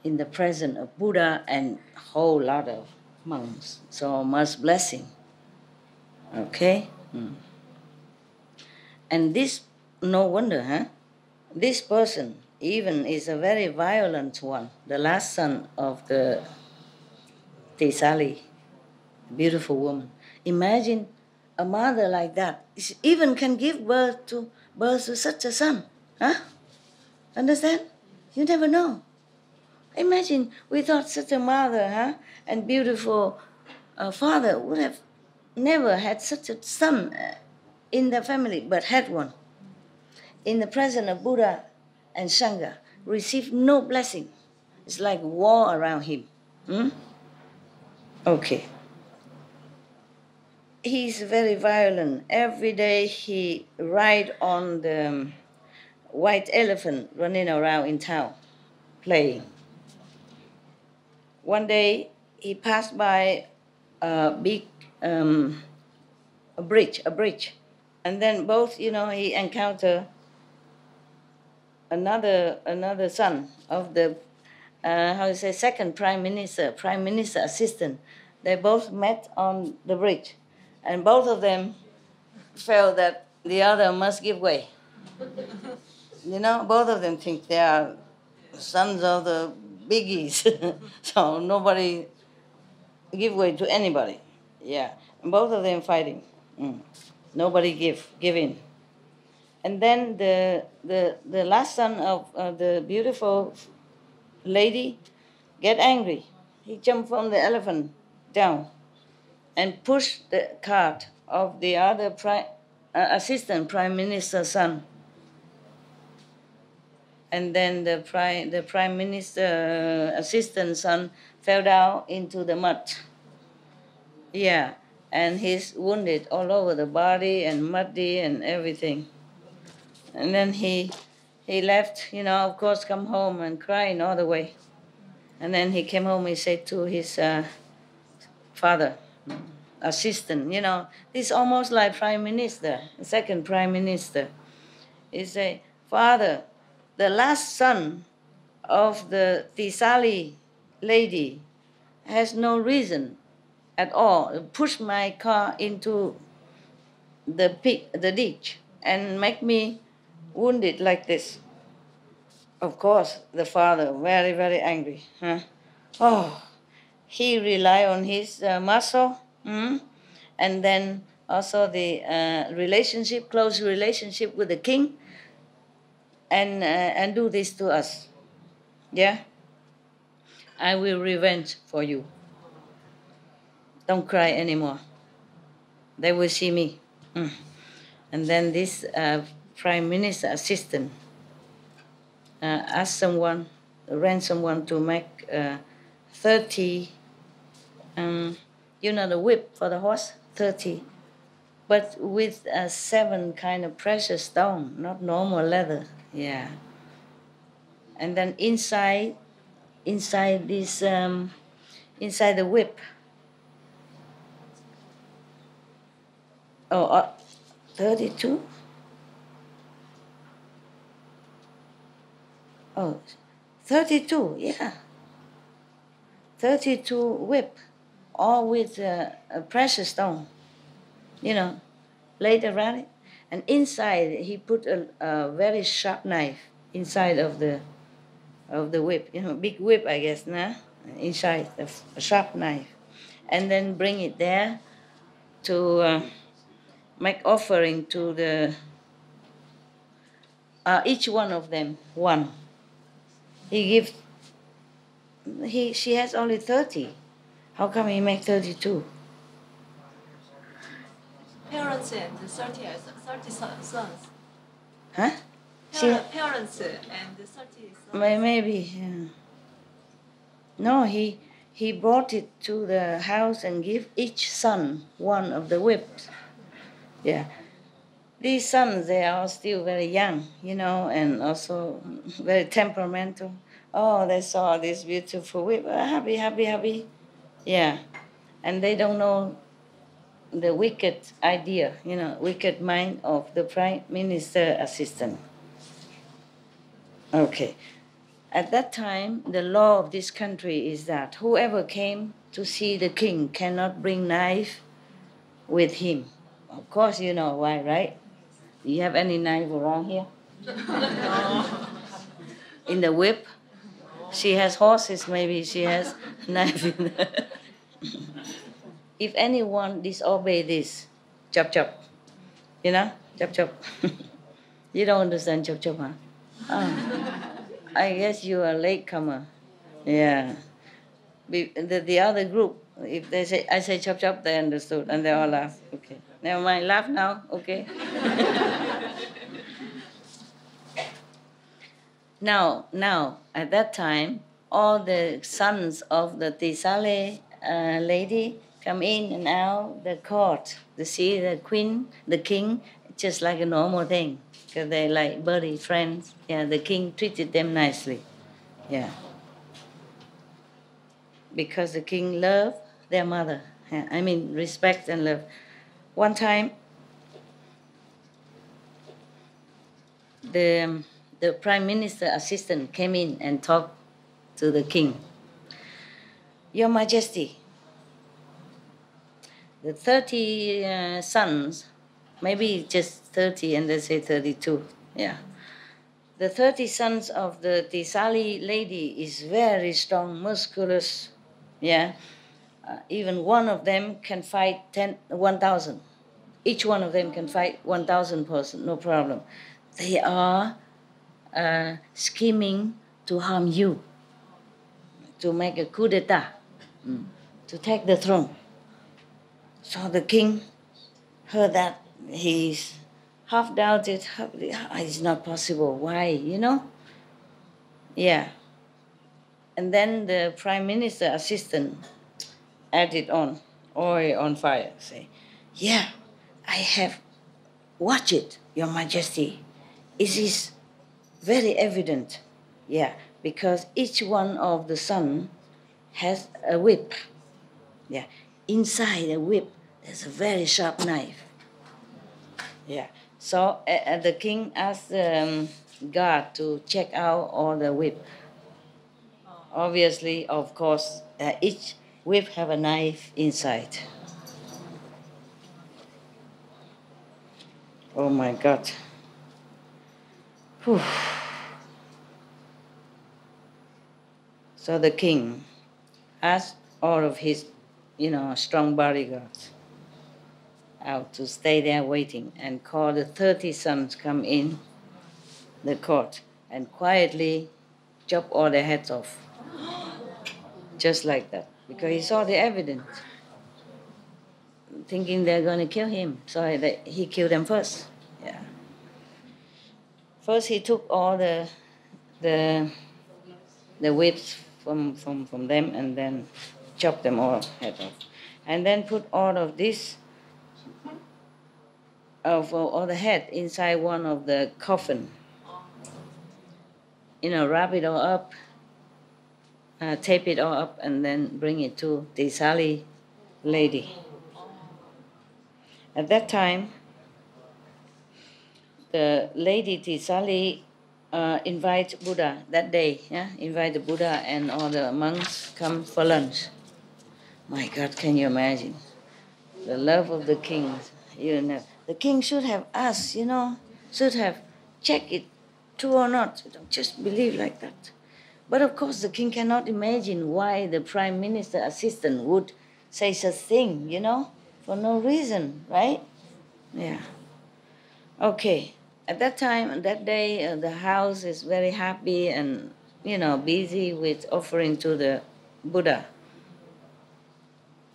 in the presence of Buddha and a whole lot of monks. So much blessing. Okay? And this, no wonder, huh? This person even is a very violent one, the last son of the Tisali, beautiful woman. Imagine a mother like that, she even can give birth to such a son. Huh? Understand? You never know. Imagine we thought such a mother, and beautiful father would have never had such a son in the family, but had one. In the presence of Buddha and Sangha, received no blessing. It's like war around him. Okay. He's very violent. Every day he ride on the white elephant running around in town, playing. One day he passed by a big a bridge, and then both, he encountered another son of the second prime minister assistant. They both met on the bridge, and both of them felt that the other must give way. Both of them think they are sons of the biggies, so nobody give way to anybody. Yeah, and both of them fighting. Nobody give in. And then the last son of the beautiful lady get angry. He jumped from the elephant down and pushed the cart of the other assistant prime minister's son. And then the prime minister assistant son fell down into the mud. Yeah, and he's wounded all over the body and muddy and everything. And then he left, of course, come home and crying all the way. And then he came home, he said to his father, assistant, this is almost like prime minister, second prime minister. He said, Father, the last son of the Tisali lady has no reason at all push my car into the ditch and make me wounded like this. Of course, the father very, very angry. He rely on his muscle, and then also the close relationship with the king, and do this to us. Yeah, I will revenge for you. Don't cry anymore. They will see me. And then this prime minister assistant asked rent someone to make 30, the whip for the horse, 30, but with 7 kind of precious stone, not normal leather. Yeah. And then inside this, inside the whip, 32? Oh, 32, yeah. 32 whip, all with a precious stone, laid around it. And inside he put a very sharp knife inside of the whip, big whip, I guess, nah? Inside a sharp knife. And then bring it there to make offering to the each one of them one. She has only 30. How come he make 32? Parents and 30 sons. Huh? Parents and 30 sons. Maybe, yeah. No, he brought it to the house and give each son one of the whips. Yeah. These sons, they are still very young, and also very temperamental. Oh, they saw this beautiful whip. Happy, happy, happy. Yeah. And they don't know the wicked idea, wicked mind of the prime minister assistant. Okay. At that time, the law of this country is that whoever came to see the king cannot bring knife with him. Of course, you know why, right? Do you have any knife around here? In the whip? She has horses, maybe she has knife in there. If anyone disobey this, chop chop. Chop chop. You don't understand chop chop, huh? Oh. I guess you are a latecomer. Yeah. The other group, if they say, I say chop chop, they understood and they all laugh. Okay. Never mind, laugh now, okay? Now, at that time, all the sons of the Tisale lady come in and out the court to see the queen, the king, just like a normal thing, because they like buddy friends. Yeah, the king treated them nicely. Yeah, because the king loved their mother. Yeah, I mean, respect and love. One time, the prime minister assistant came in and talked to the king. Your Majesty, the 30 sons, maybe just 30 and they say 32, yeah. The 30 sons of the Tisali lady is very strong, musculous, yeah. Even one of them can fight 1,000. Each one of them can fight 1,000 person, no problem. They are scheming to harm you, to make a coup d'etat, to take the throne. So the king heard that. He's half doubted. It's not possible. Why, Yeah. And then the prime minister assistant added on oil on fire. Say, yeah, I have watched it, Your Majesty. It is very evident. Yeah, because each one of the son has a whip. Yeah, inside the whip there's a very sharp knife. Yeah, so the king asked the guard to check out all the whip. Obviously, of course, each whip have a knife inside. Oh my God. Whew. So the king asked all of his, strong bodyguards out to stay there waiting and call the 30 sons come in the court and quietly chop all their heads off. Just like that. Because he saw the evidence. Thinking they're going to kill him. So he killed them first. Yeah. First he took all the whips from them and then chopped them all head off. And then put all of this all the head inside one of the coffin. Wrap it all up, tape it all up, and then bring it to the Sali lady. At that time, the lady Tisali invite Buddha that day. Yeah, invite the Buddha and all the monks come for lunch. My God, can you imagine the love of the king? You know, the king should have asked. Should have checked it, true or not. Don't just believe like that. But of course, the king cannot imagine why the prime minister assistant would say such thing. For no reason, right? Yeah. Okay. At that time, that day, the house is very happy and, busy with offering to the Buddha.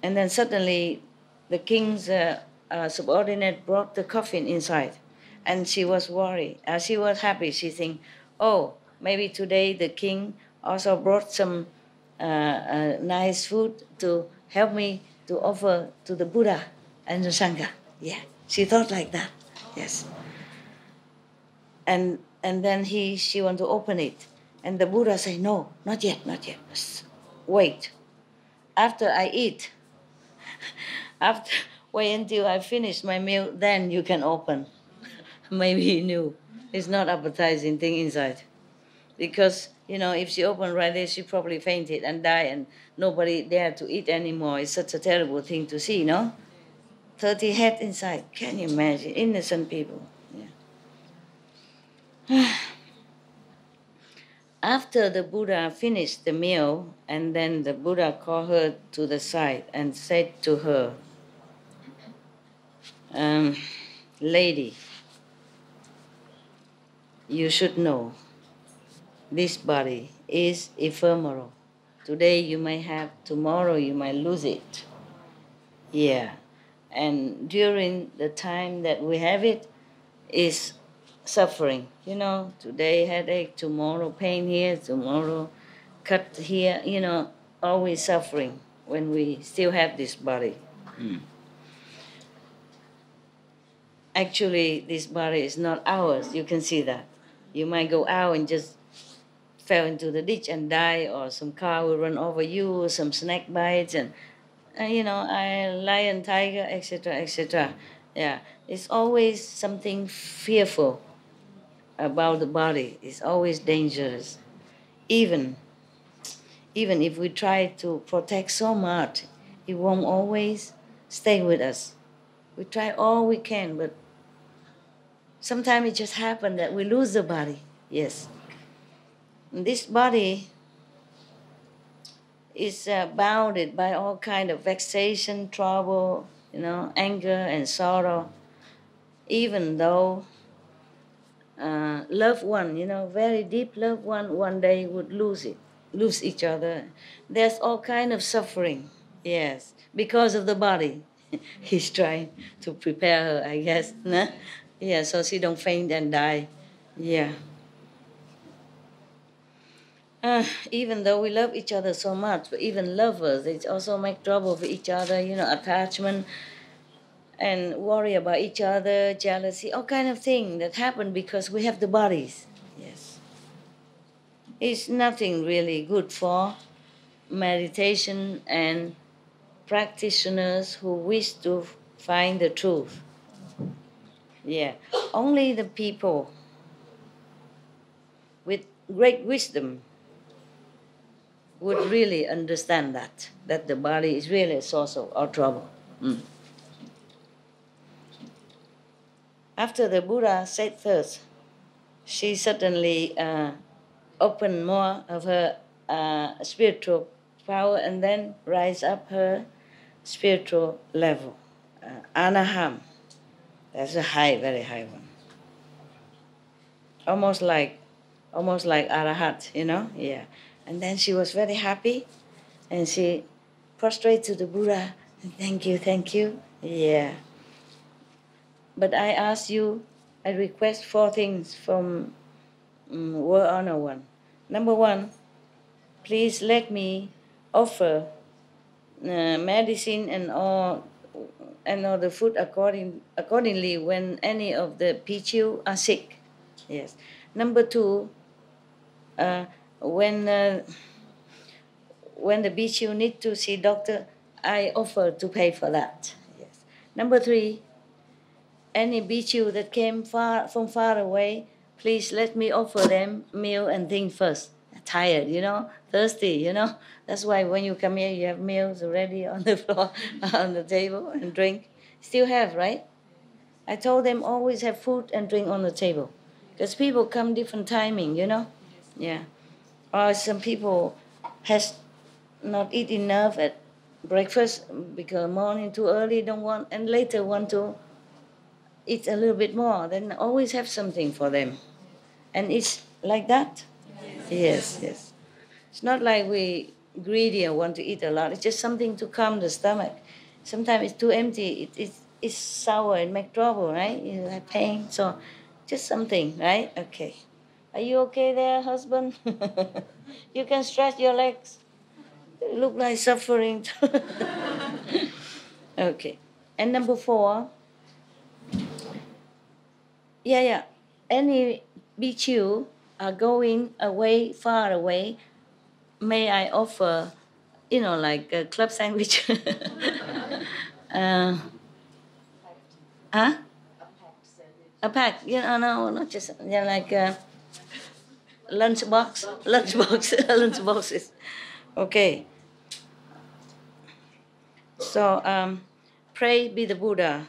And then suddenly, the king's subordinate brought the coffin inside. And she was worried. She was happy. She think, oh, maybe today the king also brought some nice food to help me to offer to the Buddha and the Sangha. Yeah, she thought like that. Yes. And then she want to open it. And the Buddha say, no, not yet, not yet. Wait. After I eat, wait until I finish my meal, then you can open. Maybe he knew. It's not appetizing thing inside. Because, if she opened right there, she probably fainted and died and nobody dared to eat anymore. It's such a terrible thing to see, no? 30 head inside. Can you imagine? Innocent people. Yeah. After the Buddha finished the meal, and then the Buddha called her to the side and said to her, lady, you should know this body is ephemeral. Today you may have, tomorrow you might lose it. Yeah. And during the time that we have it is suffering. Today headache, tomorrow pain here, tomorrow cut here, always suffering when we still have this body. Actually, this body is not ours. You can see that. You might go out and just fell into the ditch and die, or some car will run over you, some snake bites, and lion, tiger, etc., etc. Yeah, it's always something fearful about the body. It's always dangerous. Even if we try to protect so much, it won't always stay with us. We try all we can, but sometimes it just happens that we lose the body. Yes. And this body is bounded by all kind of vexation, trouble, anger and sorrow. Even though loved one, very deep loved one day would lose each other. There's all kind of suffering, yes, because of the body. He's trying to prepare her, I guess. Nah? Yeah, so she don't faint and die. Yeah. Even though we love each other so much, but even lovers, they also make trouble for each other, attachment and worry about each other, jealousy, all kind of things that happen because we have the bodies. Yes. It's nothing really good for meditation and practitioners who wish to find the truth. Yeah. Only the people with great wisdom would really understand that the body is really a source of our trouble. After the Buddha said this, she suddenly opened more of her spiritual power and then rise up her spiritual level. Anaham, that's a high, very high one. Almost like Arahat, yeah. And then she was very happy, and she prostrated to the Buddha. Thank you, yeah. But I ask you, I request 4 things from World Honor One. Number 1, please let me offer medicine and all the food accordingly when any of the pichu are sick. Yes. Number 2, when the bhikshu need to see doctor, I offer to pay for that. Yes. Number 3, any bhikshu that came from far away please let me offer them meal and things first. Tired, thirsty, That's why when you come here, you have meals already on the floor, on the table, and drink. Still have, right? I told them always have food and drink on the table. Because people come different timing, Yeah. Or some people has not eat enough at breakfast because morning too early don't want, and later want to eat a little bit more. Then always have something for them. And it's like that. Yes. It's not like we greedy and want to eat a lot. It's just something to calm the stomach. Sometimes it's too empty. It's sour and make trouble, right? You have pain. So just something, right? Okay. Are you okay there, husband? You can stretch your legs. You look like suffering. Okay. And number 4. Yeah. Any BQ are going away, far away, may I offer, like a club sandwich? uh, huh? A pack, no, not just, like a lunchboxes. Okay. So, pray be the Buddha.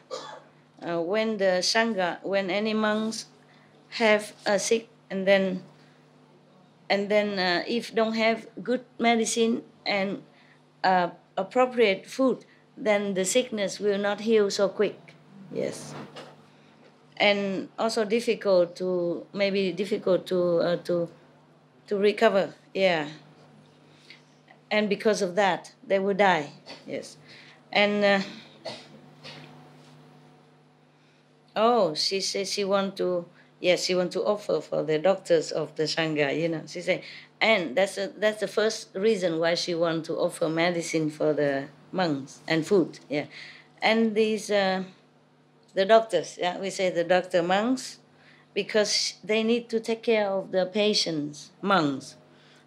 When the Sangha, when any monks have a sick, and then if don't have good medicine and appropriate food, then the sickness will not heal so quick. Yes. And also difficult to recover. Yeah. And because of that, they will die. Yes. And she says she want to offer for the doctors of the Sangha. She say, and that's the first reason why she want to offer medicine for the monks and food. Yeah. And these the doctors. Yeah, we say the doctor monks, because they need to take care of the patients, monks.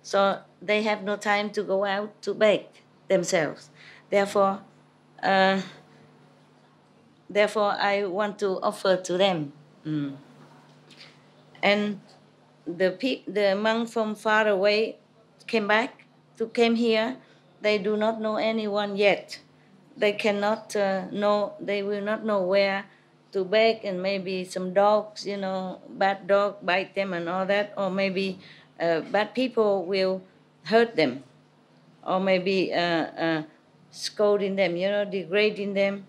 So they have no time to go out to beg themselves. Therefore, I want to offer to them. And the monk from far away came here. They do not know anyone yet. They cannot know. They will not know where to beg, and maybe some dogs, bad dog bite them and all that, or maybe bad people will hurt them, or maybe scolding them, degrading them.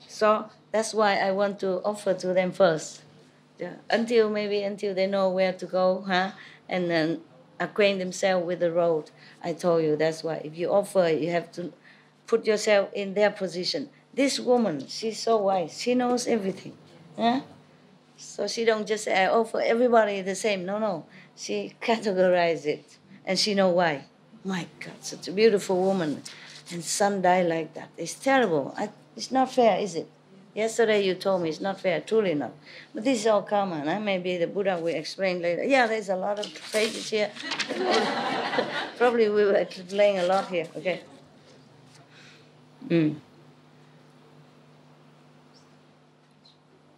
So that's why I want to offer to them first. Yeah. Until they know where to go, and then acquaint themselves with the road. I told you that's why. If you offer, you have to put yourself in their position. This woman, she's so wise. She knows everything. So she don't just say, I offer everybody the same. No. She categorizes it, and she know why. My God, such a beautiful woman, and son died like that. It's terrible. It's not fair, is it? Yesterday you told me it's not fair, truly not. But this is all common. Maybe the Buddha will explain later. Yeah, there's a lot of pages here. Probably we will explain a lot here. Okay.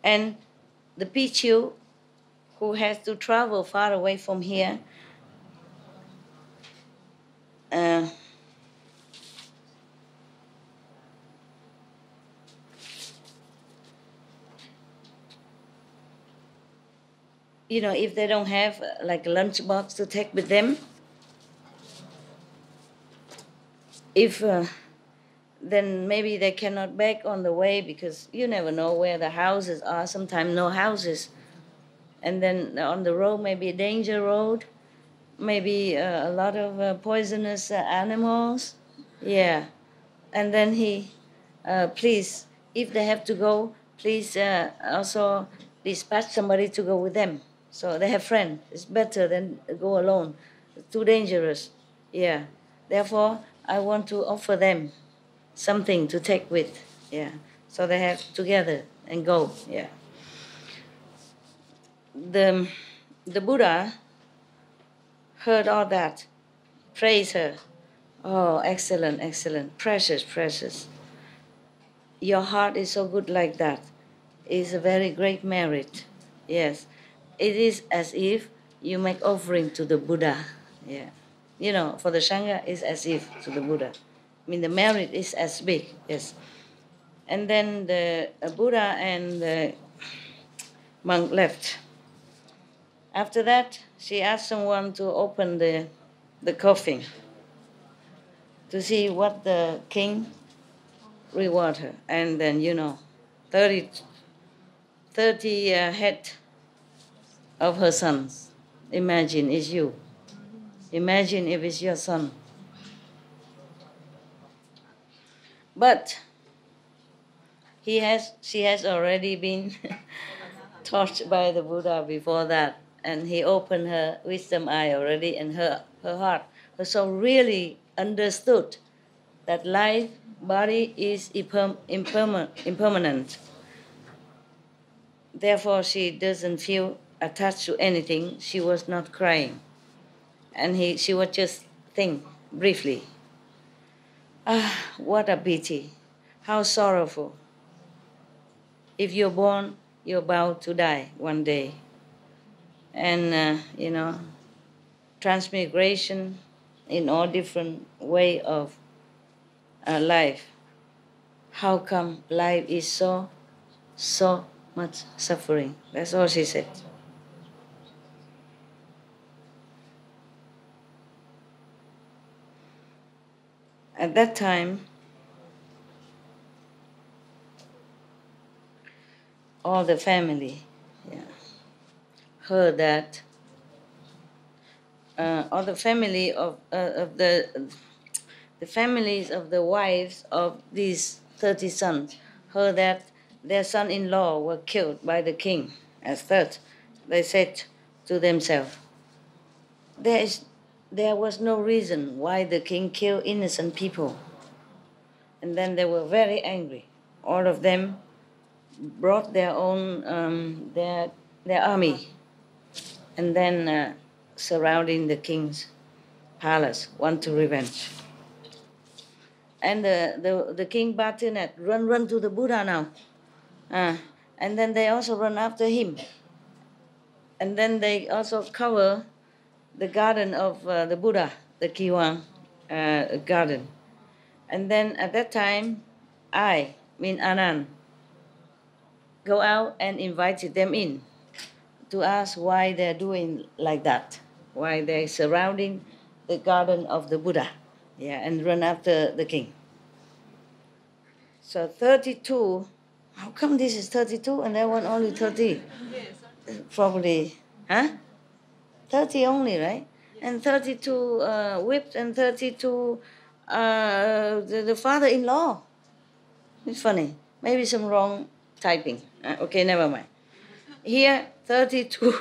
And the Pichu who has to travel far away from here, if they don't have like a lunchbox to take with them, then maybe they cannot beg on the way, because you never know where the houses are. Sometimes no houses. And then on the road, maybe a danger road, maybe a lot of poisonous animals. Yeah. And then please, if they have to go, please also dispatch somebody to go with them. So they have friends. It's better than go alone. It's too dangerous. Yeah. Therefore, I want to offer them something to take with. Yeah. So they have together and go. Yeah. The Buddha heard all that. Praise her. Oh, excellent. Precious. Your heart is so good like that. It's a very great merit. Yes. it is as if you make offering to the Buddha. Yeah. You know, for the Sangha, it's as if to the Buddha. I mean, the merit is as big, yes. And then the Buddha and the monk left. After that, she asked someone to open the coffin to see what the king reward her. And then, 30, 30 head of her sons. Imagine it's you. Imagine if it's your son. But she has already been touched by the Buddha before that, and he opened her wisdom eye already, and her heart, her soul really understood that life, body is impermanent. Therefore, she doesn't feel attached to anything. She was not crying, and she would just think briefly, what a pity, how sorrowful. If you're born, you're bound to die one day. And, transmigration in all different way of life. How come life is so much suffering? That's all she said. At that time, all the family heard that. All the family of the families of the wives of these 30 sons heard that their son-in-law were killed by the king as third. They said to themselves, there was no reason why the king killed innocent people. And then they were very angry. All of them brought their own their army, and then surrounding the king's palace, want to revenge. And the king Batinet run to the Buddha now, and then they also run after him, and then they also cover the garden of the Buddha, the Kiwang garden. And then at that time, I, Anand, go out and invited them in to ask why they're doing like that, why they're surrounding the garden of the Buddha, and run after the king. So 32, how come this is 32 and that one only 30? Probably, 30 only, right? And 32 whipped and 32 the father-in-law. It's funny. Maybe some wrong typing. Okay, never mind. Here, 32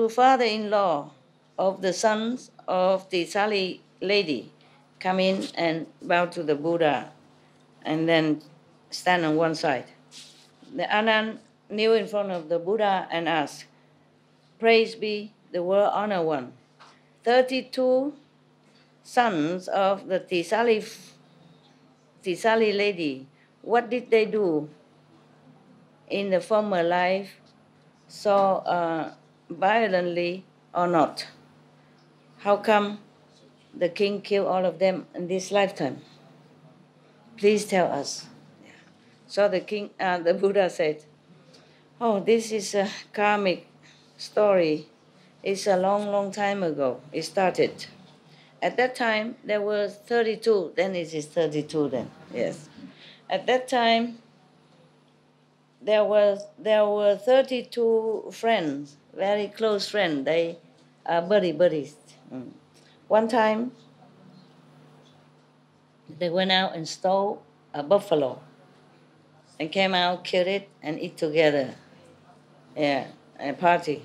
father-in-law of the sons of the Sali lady come in and bow to the Buddha and then stand on one side. The Anand kneel in front of the Buddha and asked, "Praise be the world honor one. 32 sons of the Tisali lady, what did they do in the former life so violently or not? How come the king killed all of them in this lifetime? Please tell us." So the Buddha said, "Oh, this is a karmic story. It's a long time ago. It started. At that time, there were 32. Then it is 32 then, yes. At that time, there were 32 friends, very close friends. They are buddies. One time, they went out and stole a buffalo and came out, killed it, and eat together. A party.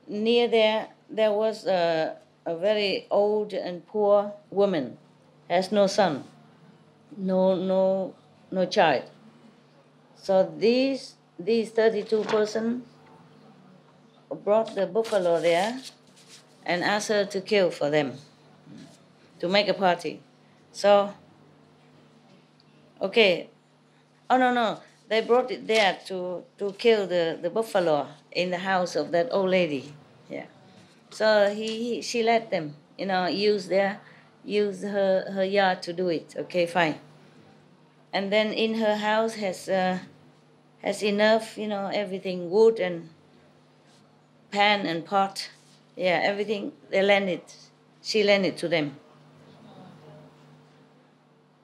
Near there was a very old and poor woman, has no son, no child. So these 32 persons brought the buffalo there and asked her to kill for them, to make a party. So, okay. Oh, no. They brought it there to kill the buffalo in the house of that old lady. Yeah. So she let them, use her yard to do it. Okay, fine. And then in her house has enough, everything, wood and pan and pot. Yeah, everything. They lend it. She lent it to them.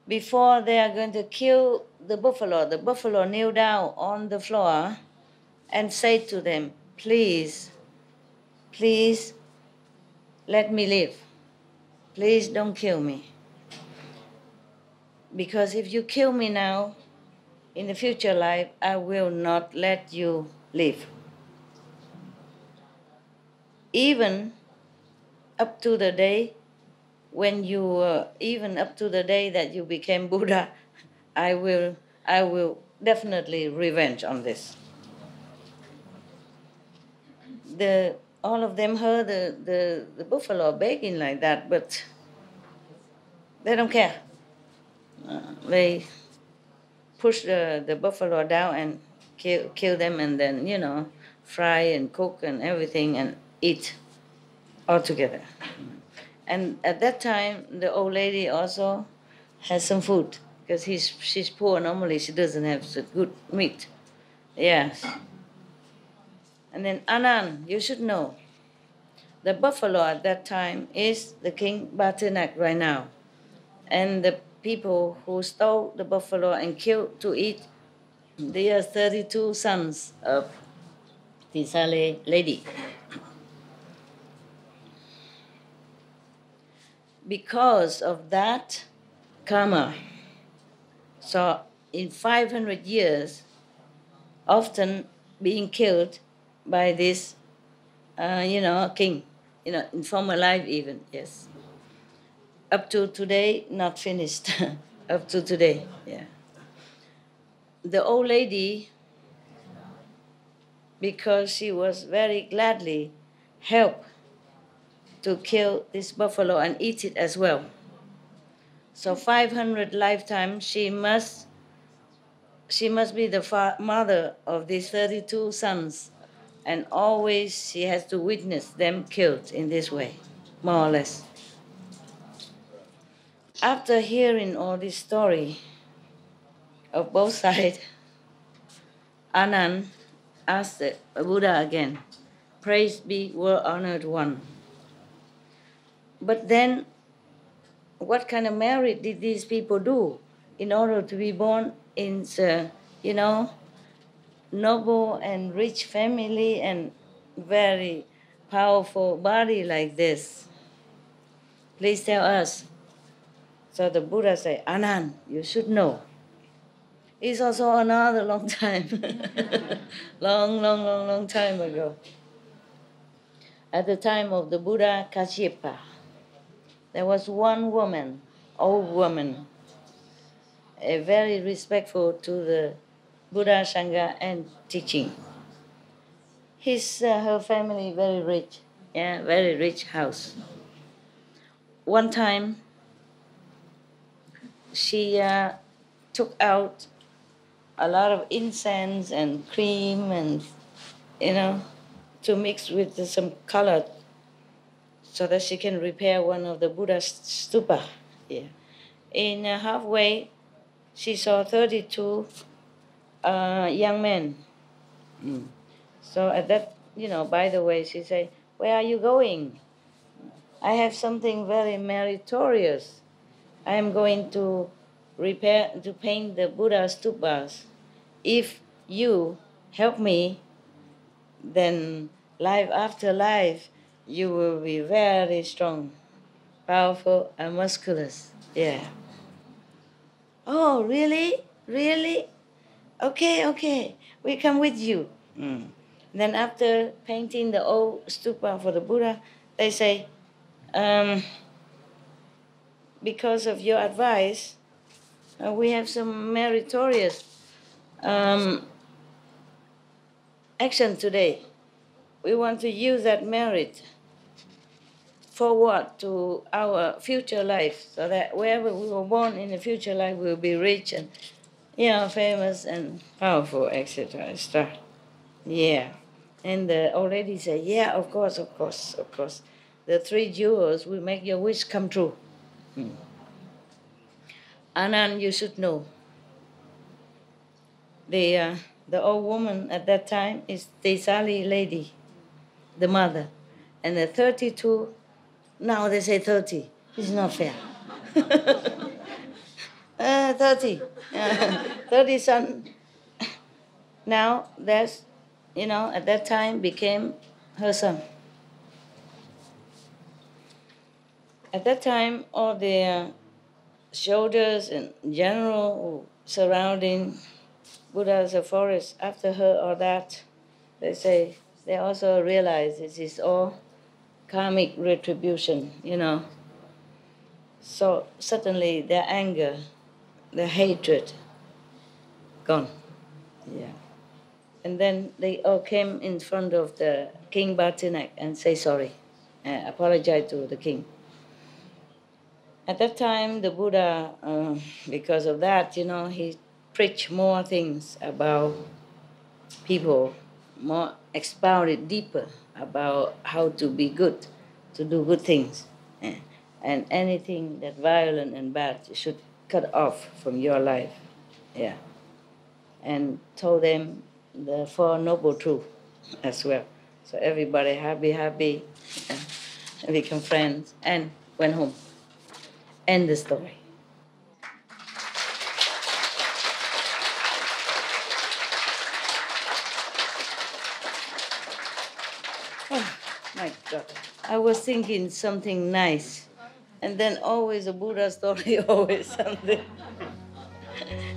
Before they are going to kill the buffalo kneel down on the floor and say to them, please, please let me live. Please don't kill me. Because if you kill me now, in the future life, I will not let you live. Even up to the day even up to the day that you became Buddha, I will definitely revenge on this. All of them heard the buffalo begging like that, but they don't care. They push the buffalo down and kill them, and then, fry and cook and everything and eat all together. And at that time, the old lady also has some food because she's poor. Normally, she doesn't have so good meat. Yes. And then Anand, you should know, the buffalo at that time is the King Batanak right now. And the people who stole the buffalo and killed to eat, they are 32 sons of this lady. Because of that karma, so in 500 years, often being killed by this, king, in former life even, yes. Up to today, not finished. Up to today, yeah. The old lady, because she was very gladly helped to kill this buffalo and eat it as well. So 500 lifetimes, she must be the mother of these 32 sons, and always she has to witness them killed in this way, more or less. After hearing all this story of both sides, Anand asked the Buddha again, praise be world-honored one. But then, what kind of merit did these people do in order to be born in noble and rich family and very powerful body like this? Please tell us. So the Buddha said, Anand, you should know. It's also another long time. long time ago. At the time of the Buddha Kasyapa, there was one woman, old woman, very respectful to the Buddha Sangha and teaching. Her family very rich, very rich house. One time, she took out a lot of incense and cream and, to mix with some color so that she can repair one of the Buddha's stupa. Yeah. In halfway, she saw 32 young men. So at that, by the way, she said, where are you going? I have something very meritorious. I am going to paint the Buddha stupas. If you help me, then life after life, you will be very strong, powerful, and musculous. Yeah. Oh, really? Really? Okay. We come with you. Then after painting the old stupa for the Buddha, they say, because of your advice, we have some meritorious action today. We want to use that merit forward to our future life, so that wherever we were born in the future life, we will be rich and Yeah, famous and powerful, etc., etc. Yeah. And the old lady said, yeah, of course, of course, of course. The 3 jewels will make your wish come true. Anand, you should know. The old woman at that time is the Sali lady, the mother. And the 32, now they say 30. It's not fair. 30. 30 son. Now that's, at that time became her son. At that time, all the soldiers and general surrounding Buddha's forest after her or that, they say, they also realize this is all karmic retribution, So suddenly their anger, their hatred, gone. Yeah. And then they all came in front of the King Batinak and say sorry, apologize to the king. At that time, the Buddha, because of that, he preached more things about people, more expounded deeper about how to be good, to do good things. And anything that violent and bad you should cut off from your life. Yeah. And told them the 4 noble truths as well. So everybody happy, and become friends, and went home. End the story. Oh, my God. I was thinking something nice. And then always a Buddha story, always something.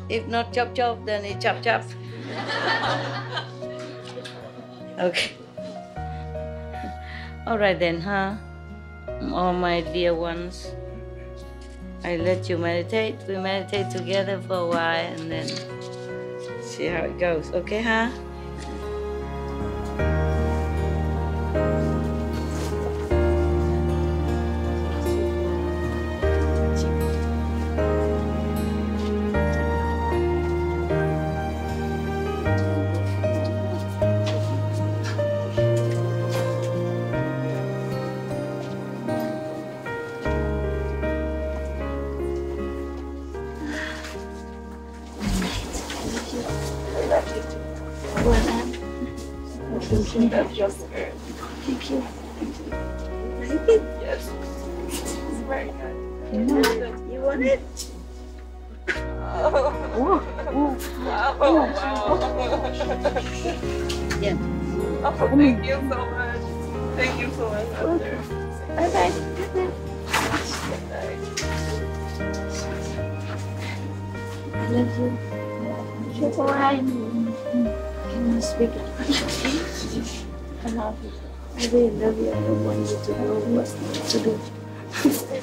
If not chop chop, then it's chop chop. Okay. All right then, huh? All my dear ones, I let you meditate. We meditate together for a while and then see how it goes. Okay, huh? That's your spirit. Thank you. Like it? Yes. It's very good. You want it? Oh. Wow. Wow. Yeah. Oh, thank you so much. Thank you so much, Master. Bye-bye. Good night. I love you. Can you speak it? I love you. I really love you. I don't want you to know what to do. Okay.